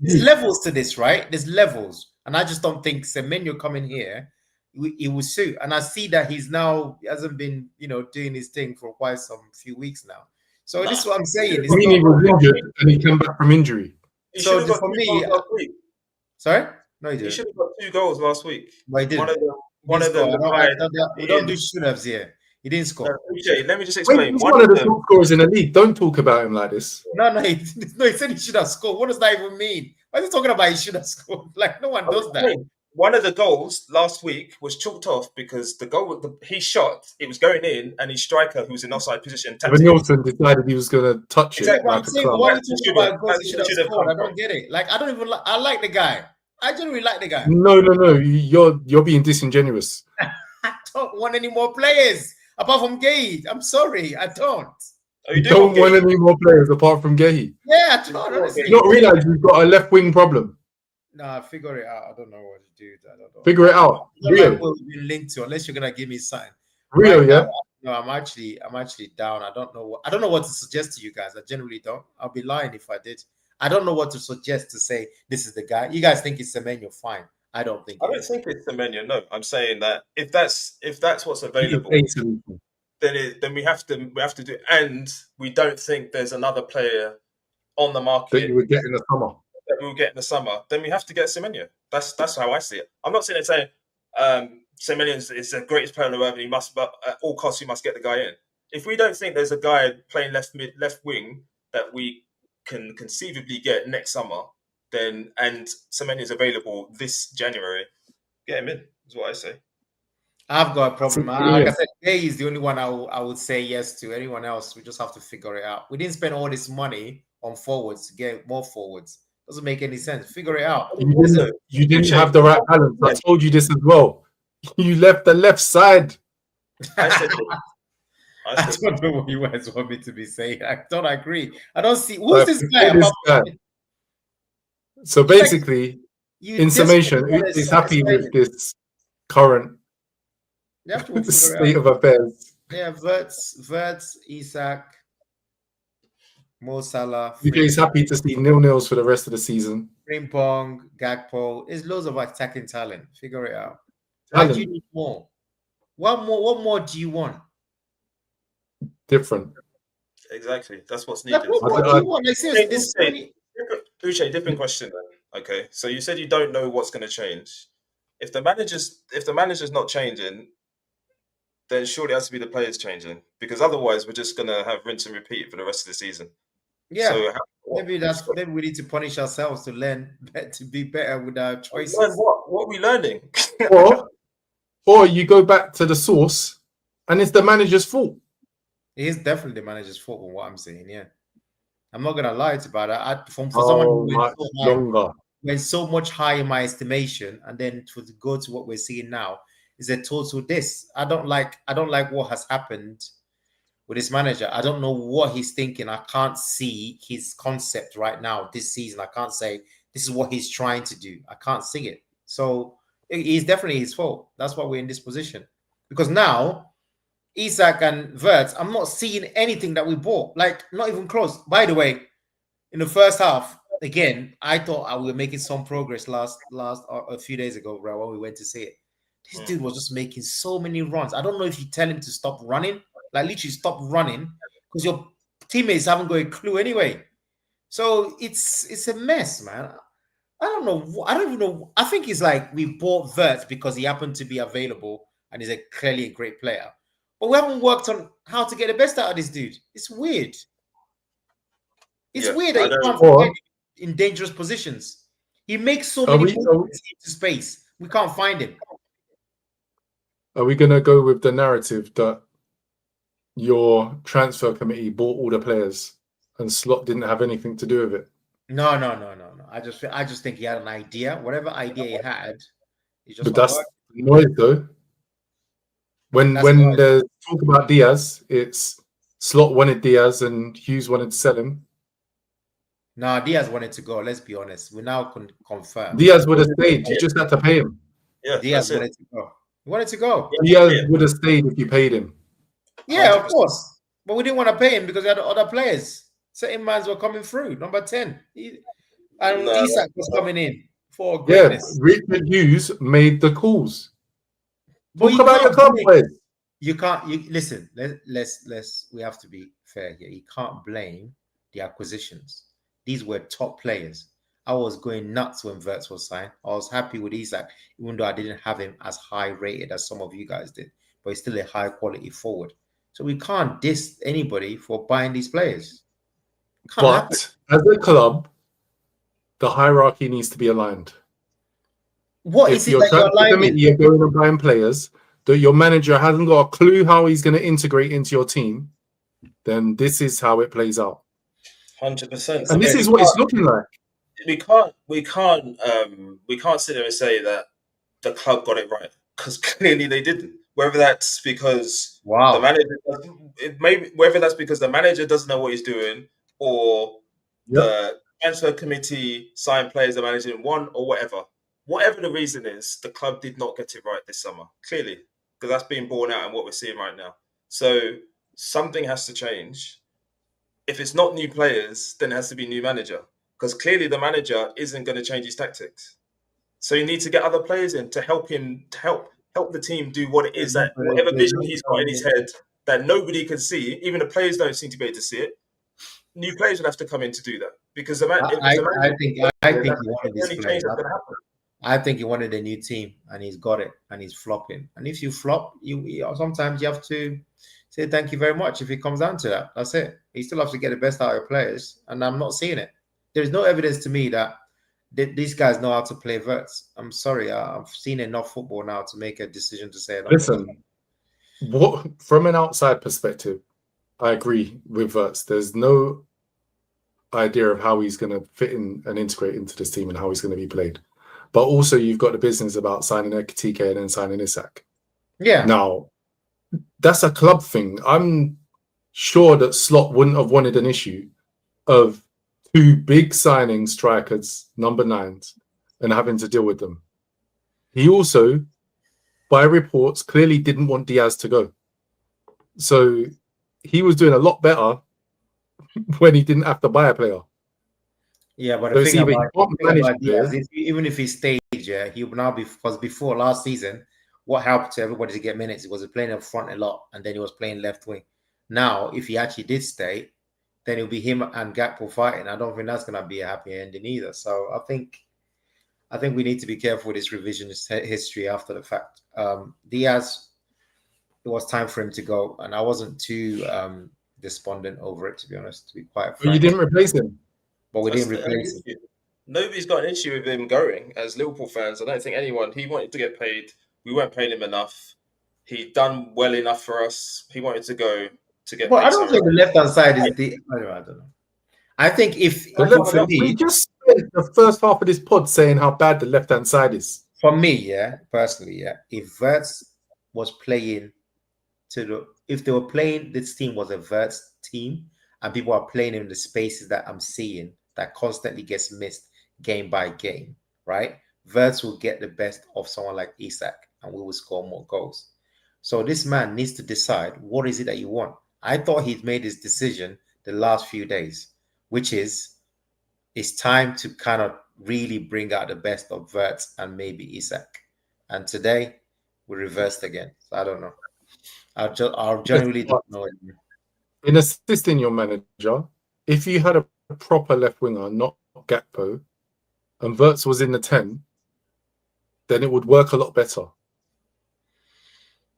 there's levels to this, right? There's levels, and I just don't think Semenyo coming here, he will suit. And I see that he hasn't been, doing his thing for quite few weeks now. So this is what I'm saying. I mean, he was injured and he came back from injury. So for me, sorry, no, he didn't. He should have got 2 goals last week. But he didn't. One of them. We don't do shoot-ups here. He didn't score. Let me just explain. He's one of the top scorers in the league. Don't talk about him like this. No, he said he should have scored. What does that even mean? Why is he talking about he should have scored? Like, no one does that. One of the goals last week was chalked off because the goal he shot, it was going in, and his striker, who was in offside position, But Nielsen decided he was going to touch it. Like why are you talking about goals he should have scored? I don't get it. Like, I don't even. I like the guy. I generally like the guy. No. You're being disingenuous. I don't want any more players. Apart from Gay, I'm sorry, I don't. You don't want any more players apart from Gay? Yeah, I don't. Honestly. You not realize you've got a left wing problem. Nah, figure it out. I don't know what to do. I don't know. Figure it out. Rio. Been linked to, unless you're gonna give me a sign. Rio, yeah. No, I'm actually down. I don't know what to suggest to you guys. I generally don't. I'll be lying if I did. I don't know what to suggest to say this is the guy. You guys think it's Semenyo, fine. I don't think it's Semenyo. No, I'm saying that if that's what's available, then we have to do it. And we don't think there's another player on the market that you would get in the summer. That we'll get in the summer. Then we have to get Semenyo. That's how I see it. I'm not sitting there saying Semenyo is the greatest player in the world and he must, but at all costs, you must get the guy in. If we don't think there's a guy playing left wing that we can conceivably get next summer, then and Semenyo is available this January, get him in, is what I say. I've got a problem. Like I said, Gay is the only one I would say yes to. Anyone else, we just have to figure it out. We didn't spend all this money on forwards to get more forwards. Doesn't make any sense. Figure it out. You didn't have the right balance. I told you this as well. You left the left side. I said I said don't know what you guys want me to be saying. I don't agree. I don't see who's this guy. this guy. So basically, in summation, Uche's happy with this current You have to figure state it out. of affairs. Yeah, Verts, Isak, Mo Salah, Uche's happy to see 0-0s for the rest of the season. Frimpong, Gakpo. There's loads of attacking talent. Figure it out. Why do you need more? What more do you want? Different. exactly. That's what's Like, needed. what do you want? Like, seriously, this Uche, different question then. Okay, so you said you don't know what's going to change. If the manager's not changing, then surely it has to be the players changing, because otherwise we're just going to have rinse and repeat for the rest of the season. Yeah, So maybe we need to punish ourselves to learn to be better with our choices. learn what? What are we learning? or you go back to the source, and it's the manager's fault. It is definitely the manager's fault from what I'm saying. Yeah, I'm not gonna lie about it. For someone who went so much high in my estimation, and then to go to what we're seeing now is a total diss. I don't like what has happened with this manager. I don't know what he's thinking. I can't see his concept right now this season. I can't say this is what he's trying to do. I can't see it. So it's definitely his fault. That's why we're in this position. Because now, Isak and Verts, I'm not seeing anything that we bought. Like, not even close. By the way, in the first half, again, I thought we were making some progress last a few days ago, right, when we went to see it. This dude was just making so many runs. I don't know if you tell him to stop running, like literally stop running, because your teammates haven't got a clue anyway. So it's a mess, man. I don't know. I don't even know. I think it's like we bought Verts because he happened to be available and he's clearly a great player. But we haven't worked on how to get the best out of this dude. It's weird. It's weird that he can't find in dangerous positions. He makes so many movements into space. We can't find him. Are we going to go with the narrative that your transfer committee bought all the players and Slot didn't have anything to do with it? No. I just think he had an idea. Whatever idea he had, but that's noise though. When there's talk about Diaz, it's Slot wanted Diaz and Hughes wanted to sell him. No, Diaz wanted to go. Let's be honest. We now can confirm. Diaz would have stayed. You just had to pay him. Yeah, Diaz wanted to go. He wanted to go. Diaz would have stayed if you paid him. Yeah, 100%. Of course. But we didn't want to pay him because we had other players. Certain mans were coming through. Number 10. Isak was coming in for greatness. Yeah, Richard Hughes made the calls. But talk about your club players. You can't. Listen. Let's. We have to be fair here. You can't blame the acquisitions. These were top players. I was going nuts when Verts was signed. I was happy with Isak, even though I didn't have him as high rated as some of you guys did. But he's still a high quality forward. So we can't diss anybody for buying these players. But as a club, the hierarchy needs to be aligned. What is it that you're aligning? You're going and buying players that your manager hasn't got a clue how he's going to integrate into your team, then this is how it plays out. 100%. And this is what it's looking like. We can't sit there and say that the club got it right, because clearly they didn't. Whether that's because the manager, whether that's because the manager doesn't know what he's doing, or the transfer committee signed players the manager didn't want, or whatever the reason is, the club did not get it right this summer. Clearly, because that's being borne out in what we're seeing right now. So something has to change. If it's not new players, then it has to be new manager, because clearly the manager isn't going to change his tactics. So you need to get other players in to help him, to help the team do what it is, that whatever vision he's got in his head that nobody can see, even the players don't seem to be able to see it. New players will have to come in to do that, because I think he wanted this players. I think he wanted a new team, and he's got it, and he's flopping. And if you flop, you sometimes you have to say thank you very much. If it comes down to that, that's it. You still have to get the best out of your players, and I'm not seeing it. There's no evidence to me that these guys know how to play Verts. I'm sorry, I've seen enough football now to make a decision to say. Listen, from an outside perspective, I agree with Verts. There's no idea of how he's going to fit in and integrate into this team and how he's going to be played. But also, you've got the business about signing TK and then signing Isak. Yeah. Now, that's a club thing. I'm sure that Slot wouldn't have wanted an issue of 2 big signing strikers, number 9s, and having to deal with them. He also, by reports, clearly didn't want Diaz to go. So he was doing a lot better when he didn't have to buy a player. Yeah, but So the thing about Diaz, players, even if he stayed, yeah, he would now be, because before last season, what helped to everybody to get minutes? He was playing up front a lot, and then he was playing left wing. Now, if he actually did stay, then it'll be him and Gakpo fighting. I don't think that's going to be a happy ending either. So I think we need to be careful with this revisionist history after the fact. Diaz, it was time for him to go, and I wasn't too despondent over it, to be honest. To be quite frank, but you didn't replace him. But we didn't replace him. Nobody's got an issue with him going. As Liverpool fans, I don't think anyone. He wanted to get paid. We weren't paying him enough. He'd done well enough for us. He wanted to go to get. But paid I don't think the left-hand side is the. I don't know. I think we just spent the first half of this pod saying how bad the left-hand side is. For me, yeah, personally, yeah, if Wirtz was playing if they were playing, this team was a Wirtz team, and people are playing in the spaces that I'm seeing that constantly gets missed game by game, right? Wirtz will get the best of someone like Isak, and we will score more goals. So this man needs to decide, what is it that you want? I thought he'd made his decision the last few days, which is it's time to kind of really bring out the best of Wirtz and maybe Isak. And today we reversed again. So I don't know. I generally don't know. In assisting your manager, if you had a proper left winger, not Gakpo, and Wirtz was in the 10, then it would work a lot better.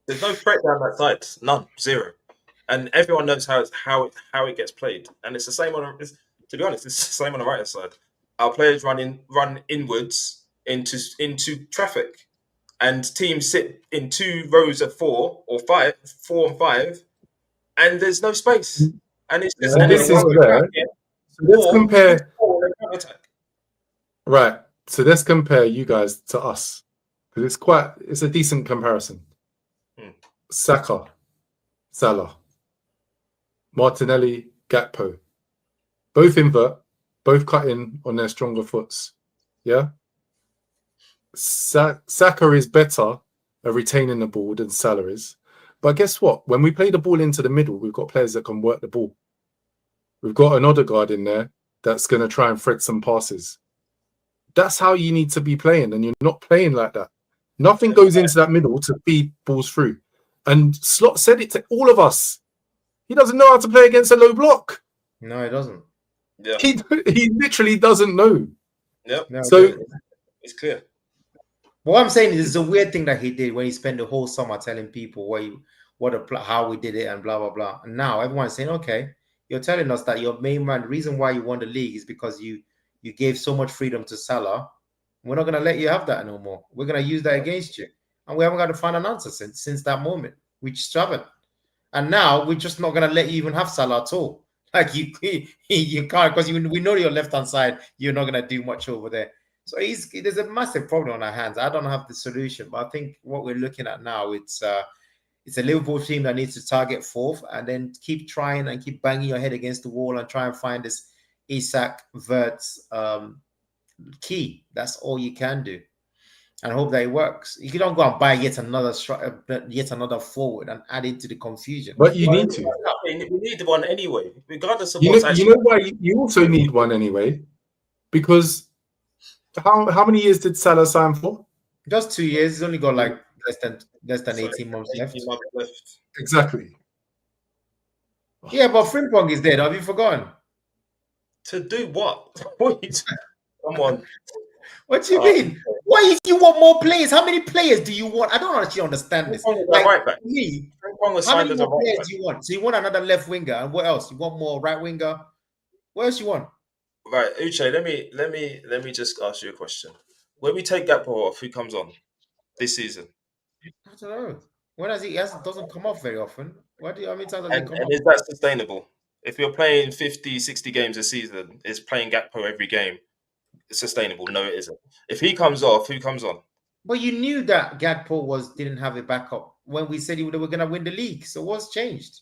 There's no threat down that side. None. Zero. And everyone knows how it gets played. And it's the same to be honest, it's the same on the right side. Our players run inwards into traffic. And teams sit in 2 rows of 4 or 5, 4 and 5, and there's no space. And it's just let's compare. Right. So let's compare you guys to us, because it's a decent comparison. Saka, Salah, Martinelli, Gakpo, both invert, both cut in on their stronger foots. Yeah. Saka is better at retaining the ball than Salah is. But guess what? When we play the ball into the middle, we've got players that can work the ball. We've got an Odegaard in there that's going to try and thread some passes. That's how you need to be playing, and you're not playing like that. Nothing goes into that middle to feed balls through. And Slot said it to all of us. He doesn't know how to play against a low block. No, he doesn't. Yeah. He literally doesn't know. Yep. No, So it's clear. But what I'm saying is, it's a weird thing that he did when he spent the whole summer telling people how we did it and blah blah blah. And now everyone's saying, okay, you're telling us that your main man, the reason why you won the league is because you gave so much freedom to Salah. We're not gonna let you have that no more. We're gonna use that against you, and we haven't got to find an answer since that moment. We just haven't. And now we're just not gonna let you even have Salah at all. Like you can't, because we know your left hand side. You're not gonna do much over there. So there's a massive problem on our hands. I don't have the solution, but I think what we're looking at now, it's a Liverpool team that needs to target 4th and then keep trying and keep banging your head against the wall and try and find this Isak Wirtz key. That's all you can do, and hope that it works. You don't go and buy yet another forward and add into the confusion. But you need to. We need one anyway, regardless of you what's know why you also need one anyway, because how many years did Salah sign for? Just 2 years. He's only got like less than 18 months left. Exactly. Yeah, but Frimpong is dead. Have you forgotten? To do what? Come on. What do you mean? Why if you want more players? How many players do you want? I don't actually understand this. Like, right back. Me, how many more players do you want? So you want another left winger, and what else? You want more right winger? What else you want? Right, Uche, let me just ask you a question. When we take Gakpo off, who comes on this season? I don't know. When does he doesn't come off very often? How many times does he come off? Is that sustainable? If you're playing 50, 60 games a season, is playing Gakpo every game sustainable? No, it isn't. If he comes off, who comes on? But you knew that Gakpo didn't have a backup when we said they were going to win the league. So what's changed?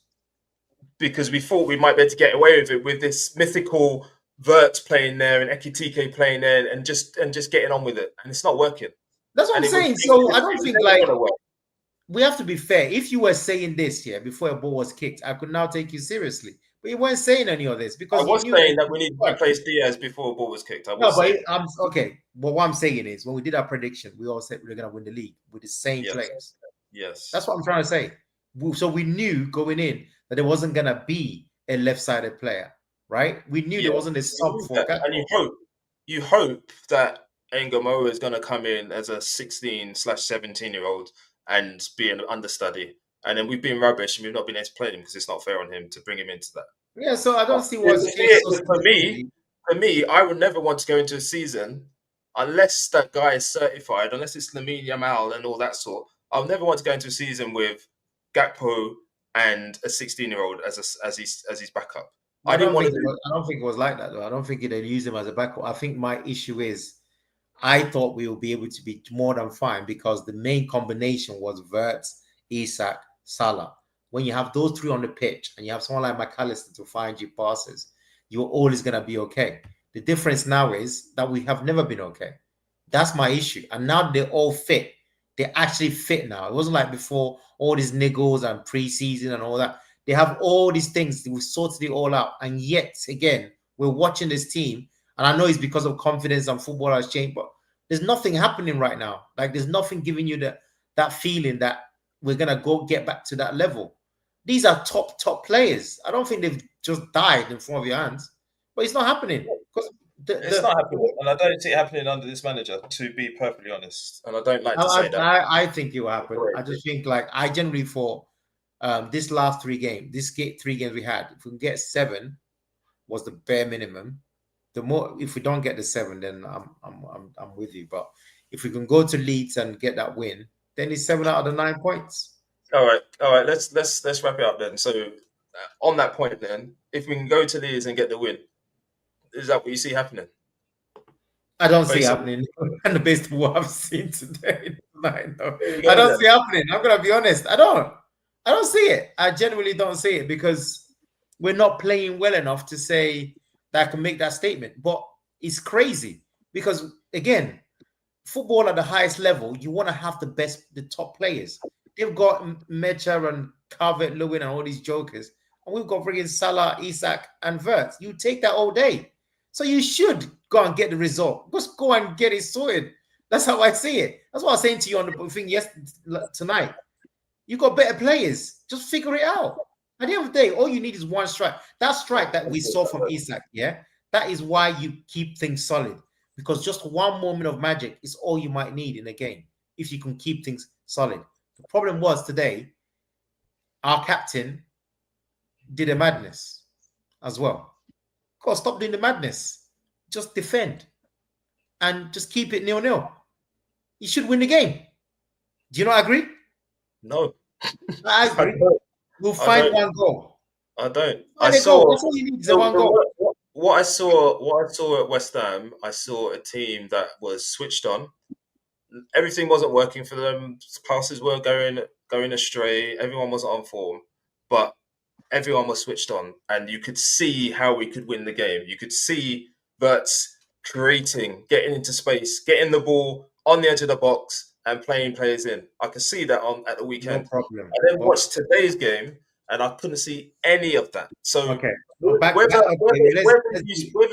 because we thought we might be able to get away with it with this mythical Vert playing there and Ekitike playing there and just getting on with it, and it's not working. That's what And I'm it was saying. So I don't it was think never like gonna work. we have to be fair. If you were saying this here before a ball was kicked, I could now take you seriously. But you weren't saying any of this I because you was knew saying it that we needed to would work. replace Diaz before a ball was kicked. I No, was but saying, I'm okay. But what I'm saying is, when we did our prediction, we all said we were going to win the league with the same yes, players. yes, That's what I'm trying to say. So we knew going in that there wasn't going to be a left-sided player, right? We knew there yeah. wasn't a sub for And you hope that Engamo is going to come in as a 16/17-year-old and be an understudy. And then we've been rubbish and we've not been able to play him because it's not fair on him to bring him into that. Yeah, so I don't see Yeah, what's so for me, I would never want to go into a season unless that guy is certified, unless it's Lamine Yamal and all that sort. I'll never want to go into a season with Gakpo and a 16-year-old as his backup. I didn't want to do. I don't think it was like that though. I don't think they'd use him as a backup. I think my issue is I thought we would be able to be more than fine because the main combination was Verts, Isak, Salah. When you have those three on the pitch and you have someone like McAllister to find you passes, you're always going to be okay. The difference now is that we have never been okay. That's my issue. And now they're all fit. They're actually fit now. It wasn't like before, all these niggles and preseason and all that. They have all these things. We sorted it all out. And yet, again, we're watching this team. And I know it's because of confidence and football has changed, but there's nothing happening right now. Like there's nothing giving you that feeling that we're going to go get back to that level. These are top players. I don't think they've just died in front of your hands, but it's not happening because it's not happening, and I don't see it happening under this manager. To be perfectly honest, and I don't like to say that. I think it will happen. I just think like I generally thought this last three games we had, if we can get 7, was the bare minimum. The more, if we don't get the 7, then I'm with you. But if we can go to Leeds and get that win, then it's 7 out of the 9 points. All right. Let's wrap it up then. So, on that point, then, if we can go to Leeds and get the win, is that what you see happening? I don't see it happening, and based on what I've seen today, I don't see it happening. I'm gonna be honest. I don't see it. I genuinely don't see it because we're not playing well enough to say that I can make that statement. But it's crazy because again, football at the highest level, you want to have the top players. They've got Mecha and Calvert-Lewin and all these jokers, and we've got friggin' Salah, Isak, and Vert. You take that all day. So you should go and get the result. Just go and get it sorted. That's how I see it. That's what I was saying to you on the thing tonight. You got better players. Just figure it out. At the end of the day, all you need is one strike. That strike that we saw from Isak, yeah, that is why you keep things solid. Because just one moment of magic is all you might need in a game if you can keep things solid. The problem was today, our captain did a madness as well. Of course, stop doing the madness. Just defend and just keep it 0-0. You should win the game. Do you not agree? No. I agree. We'll find one goal. I don't. That's all you need is one goal. What I saw at West Ham, I saw a team that was switched on. Everything wasn't working for them. Passes were going astray. Everyone wasn't on form, but everyone was switched on, and you could see how we could win the game. You could see Verts creating, getting into space, getting the ball on the edge of the box, and playing players in. I could see that at the weekend. No problem. I then watched today's game, and I couldn't see any of that. So okay. Whether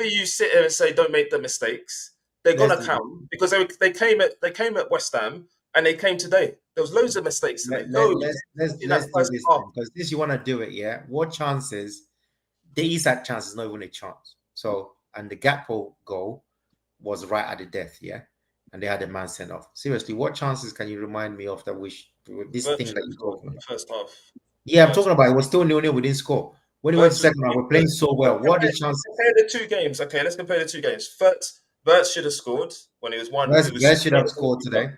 you sit there and say don't make the mistakes, they're gonna come because they came at West Ham and they came today. There was loads of mistakes today. Let's do this because this you want to do it, yeah. What chances? The Isak chance is not even a chance. So and the Gakpo goal was right at the death, yeah. And they had a man sent off. Seriously, what chances can you remind me of that this thing that you talking about? First half. Yeah, I'm talking about it was still 0-0, we didn't score. When we went second half, we're playing so well. What are the chances? Compare the two games. Okay, let's compare the two games. Vert should have scored when he was one. Vert should have scored today.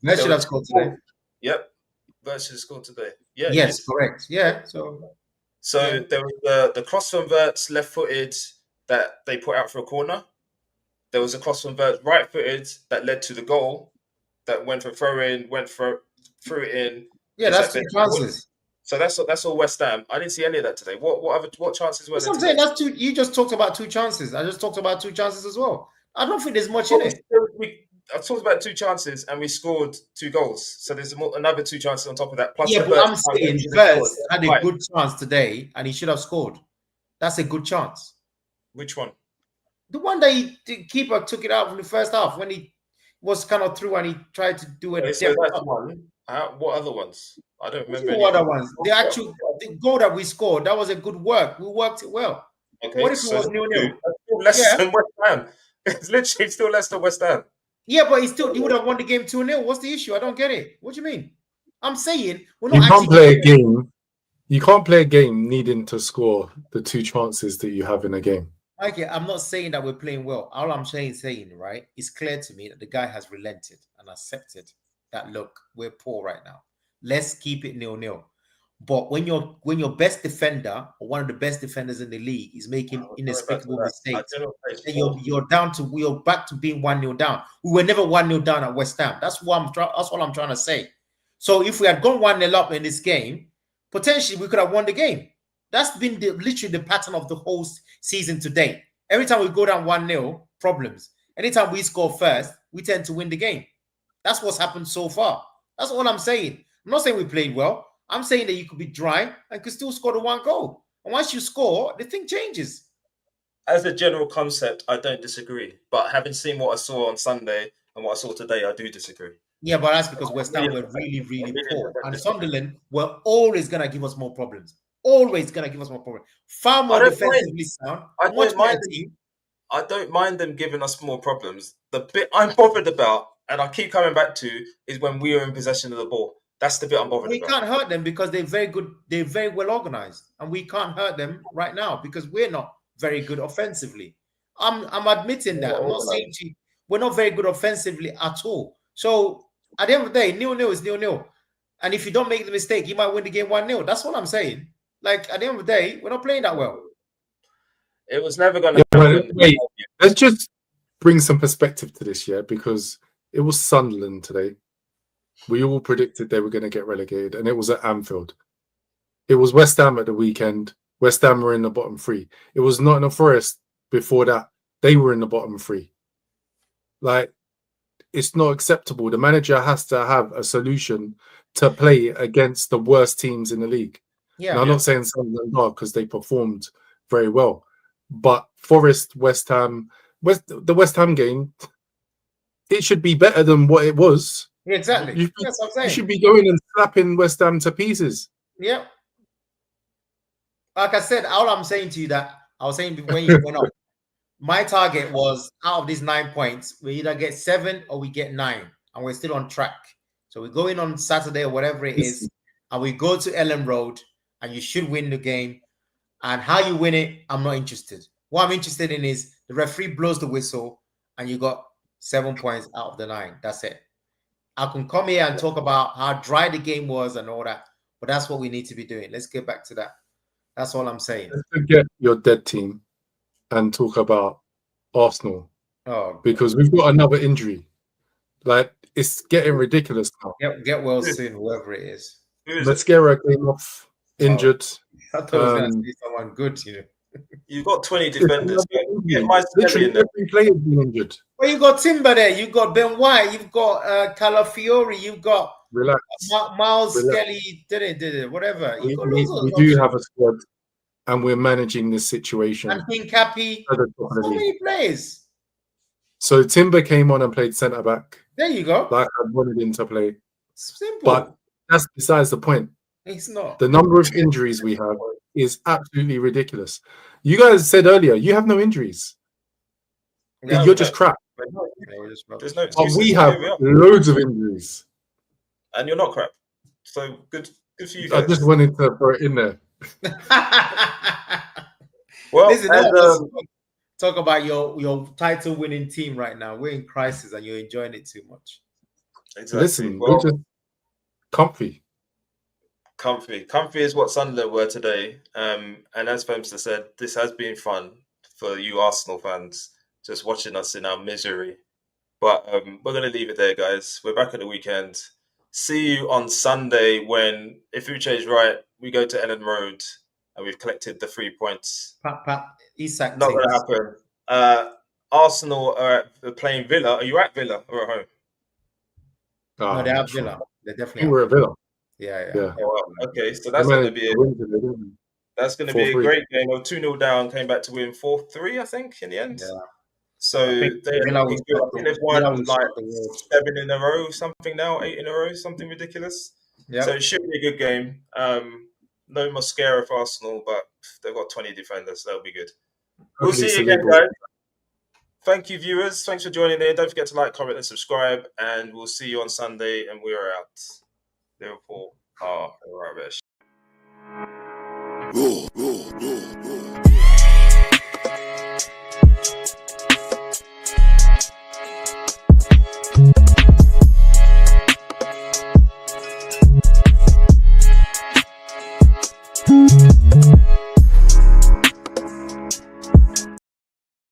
Vert should have scored today. Yep. Vert should have scored today. Yeah. Yes, correct. Yeah. So there was the cross from Vert's left-footed that they put out for a corner. There was a cross from Vert right-footed that led to the goal that went for throw-in, threw it in. Yeah, that's two chances. So that's all West Ham. I didn't see any of that today. What chances were That's there what I'm saying. today? That's two. You just talked about 2 chances. I just talked about 2 chances as well. I don't think there's much in Well, it. I talked about 2 chances and we scored 2 goals. So there's another 2 chances on top of that, plus Yeah, the but first I'm time that we saying should have scored. Verts had a Right. good chance today, and he should have scored. That's a good chance. Which one? The one that the keeper took it out from the first half when he was kind of through and he tried to do a Okay, so depth that's up. one. What other ones? I don't What's remember the any of other them. ones? The goal that we scored, that was a good work. We worked it well. Okay, What if it so was that's 0-0? 2. That's still less Yeah. than West Ham. It's literally still less than West Ham. Yeah, but he would have won the game 2-0. What's the issue? I don't get it. What do you mean? I'm saying we're You not can't actually play a game. You can't play a game needing to score the 2 chances that you have in a game. Okay, I'm not saying that we're playing well. All I'm saying, right, it's clear to me that the guy has relented and accepted that look, we're poor right now. Let's keep it 0-0. But when your best defender or one of the best defenders in the league is making inexplicable mistakes, then you're back to being 1-0 down. We were never 1-0 down at West Ham. That's what I'm trying to say. So if we had gone 1-0 up in this game, potentially we could have won the game. That's been literally the pattern of the whole season today. Every time we go down 1-0, problems. Anytime we score first, we tend to win the game. That's what's happened so far. That's all I'm saying. I'm not saying we played well. I'm saying that you could be dry and could still score the 1 goal. And once you score, the thing changes. As a general concept, I don't disagree. But having seen what I saw on Sunday and what I saw today, I do disagree. Yeah, but that's because West Ham were really, really poor. And Sunderland were always going to give us more problems. Always going to give us more problems. Far more defensively sound. I don't mind them giving us more problems. The bit I'm bothered about, and I keep coming back to, is when we are in possession of the ball. That's the bit I'm bothered about. We can't hurt them because they're very good. They're very well organized. And we can't hurt them right now because we're not very good offensively. I'm admitting that. I'm not saying to you, we're not very good offensively at all. So at the end of the day, 0-0 is 0-0. And if you don't make the mistake, you might win the game 1-0. That's what I'm saying. Like at the end of the day, we're not playing that well. It was never going to happen. Wait, let's just bring some perspective to this, yeah, because it was Sunderland today. We all predicted they were going to get relegated, and it was at Anfield. It was West Ham at the weekend. West Ham were in the bottom 3. It was Nottingham Forest before that. They were in the bottom 3. Like, it's not acceptable. The manager has to have a solution to play against the worst teams in the league. Yeah, now, I'm not saying Sunderland are because they performed very well, but Forest, West Ham, the West Ham game, it should be better than what it was. Yeah, exactly. That's what I'm saying. You should be going and slapping West Ham to pieces. Yeah. Like I said, all I'm saying to you that I was saying when you went up, my target was out of these 9 points, we either get 7 or we get 9, and we're still on track. So we go in on Saturday or whatever it is, and we go to Ellen Road, and you should win the game. And how you win it, I'm not interested. What I'm interested in is the referee blows the whistle, and you got 7 points out of the 9. That's it. I can come here and talk about how dry the game was and all that, but that's what we need to be doing. Let's get back to that. That's all I'm saying. Let's forget your dead team and talk about Arsenal. Oh, because we've got another injury. Like, it's getting ridiculous now. Get well soon, whoever it is. Mascara came off injured. I thought it was going to be someone good, you know. You've got 20 defenders. Literally every player being injured. Well, you got Timber there. You've got Ben White. You've got Calafiori. You've got Miles Skelly. Whatever. We do have a squad, and we're managing this situation. And Hincapi. So many players. So Timber came on and played centre back. There you go. Like I wanted him to play. Simple. But that's besides the point. It's not. The number of injuries we have is absolutely ridiculous. You guys said earlier you have no injuries. You're just crap. There's no but we have loads of injuries. And you're not crap. So good for you guys. I just wanted to throw it in there. Well, listen, talk about your title winning team right now. We're in crisis and you're enjoying it too much. Exactly. Listen, we're just comfy. Comfy is what Sunderland were today. And as Femster said, this has been fun for you Arsenal fans, just watching us in our misery. But we're going to leave it there, guys. We're back at the weekend. See you on Sunday when, if Uche is right, we go to Ellen Road and we've collected the 3 points. Isak Not going to takes. happen. Arsenal are playing Villa. Are you at Villa or at home? No, I'm they not have sure. Villa. They I definitely think have. we're at Villa. Yeah. Yeah. Oh, wow. Okay, so They that's going to managed be to win today, didn't a 4-3. great game. 2-0 down, came back to win 4-3, I think, in the end. Yeah. So I think they're Villa will looking good. I stop think the they've won Villa will like stop the world. 7 in a row, something now, 8 in a row, something ridiculous. Yeah. So it should be a good game. No mascara for Arsenal, but they've got 20 defenders. That'll be good. We'll Hopefully see you again, Saliba. guys. Thank you, viewers. Thanks for joining in. Don't forget to like, comment, and subscribe. And we'll see you on Sunday. And we are out. Liverpool are rubbish.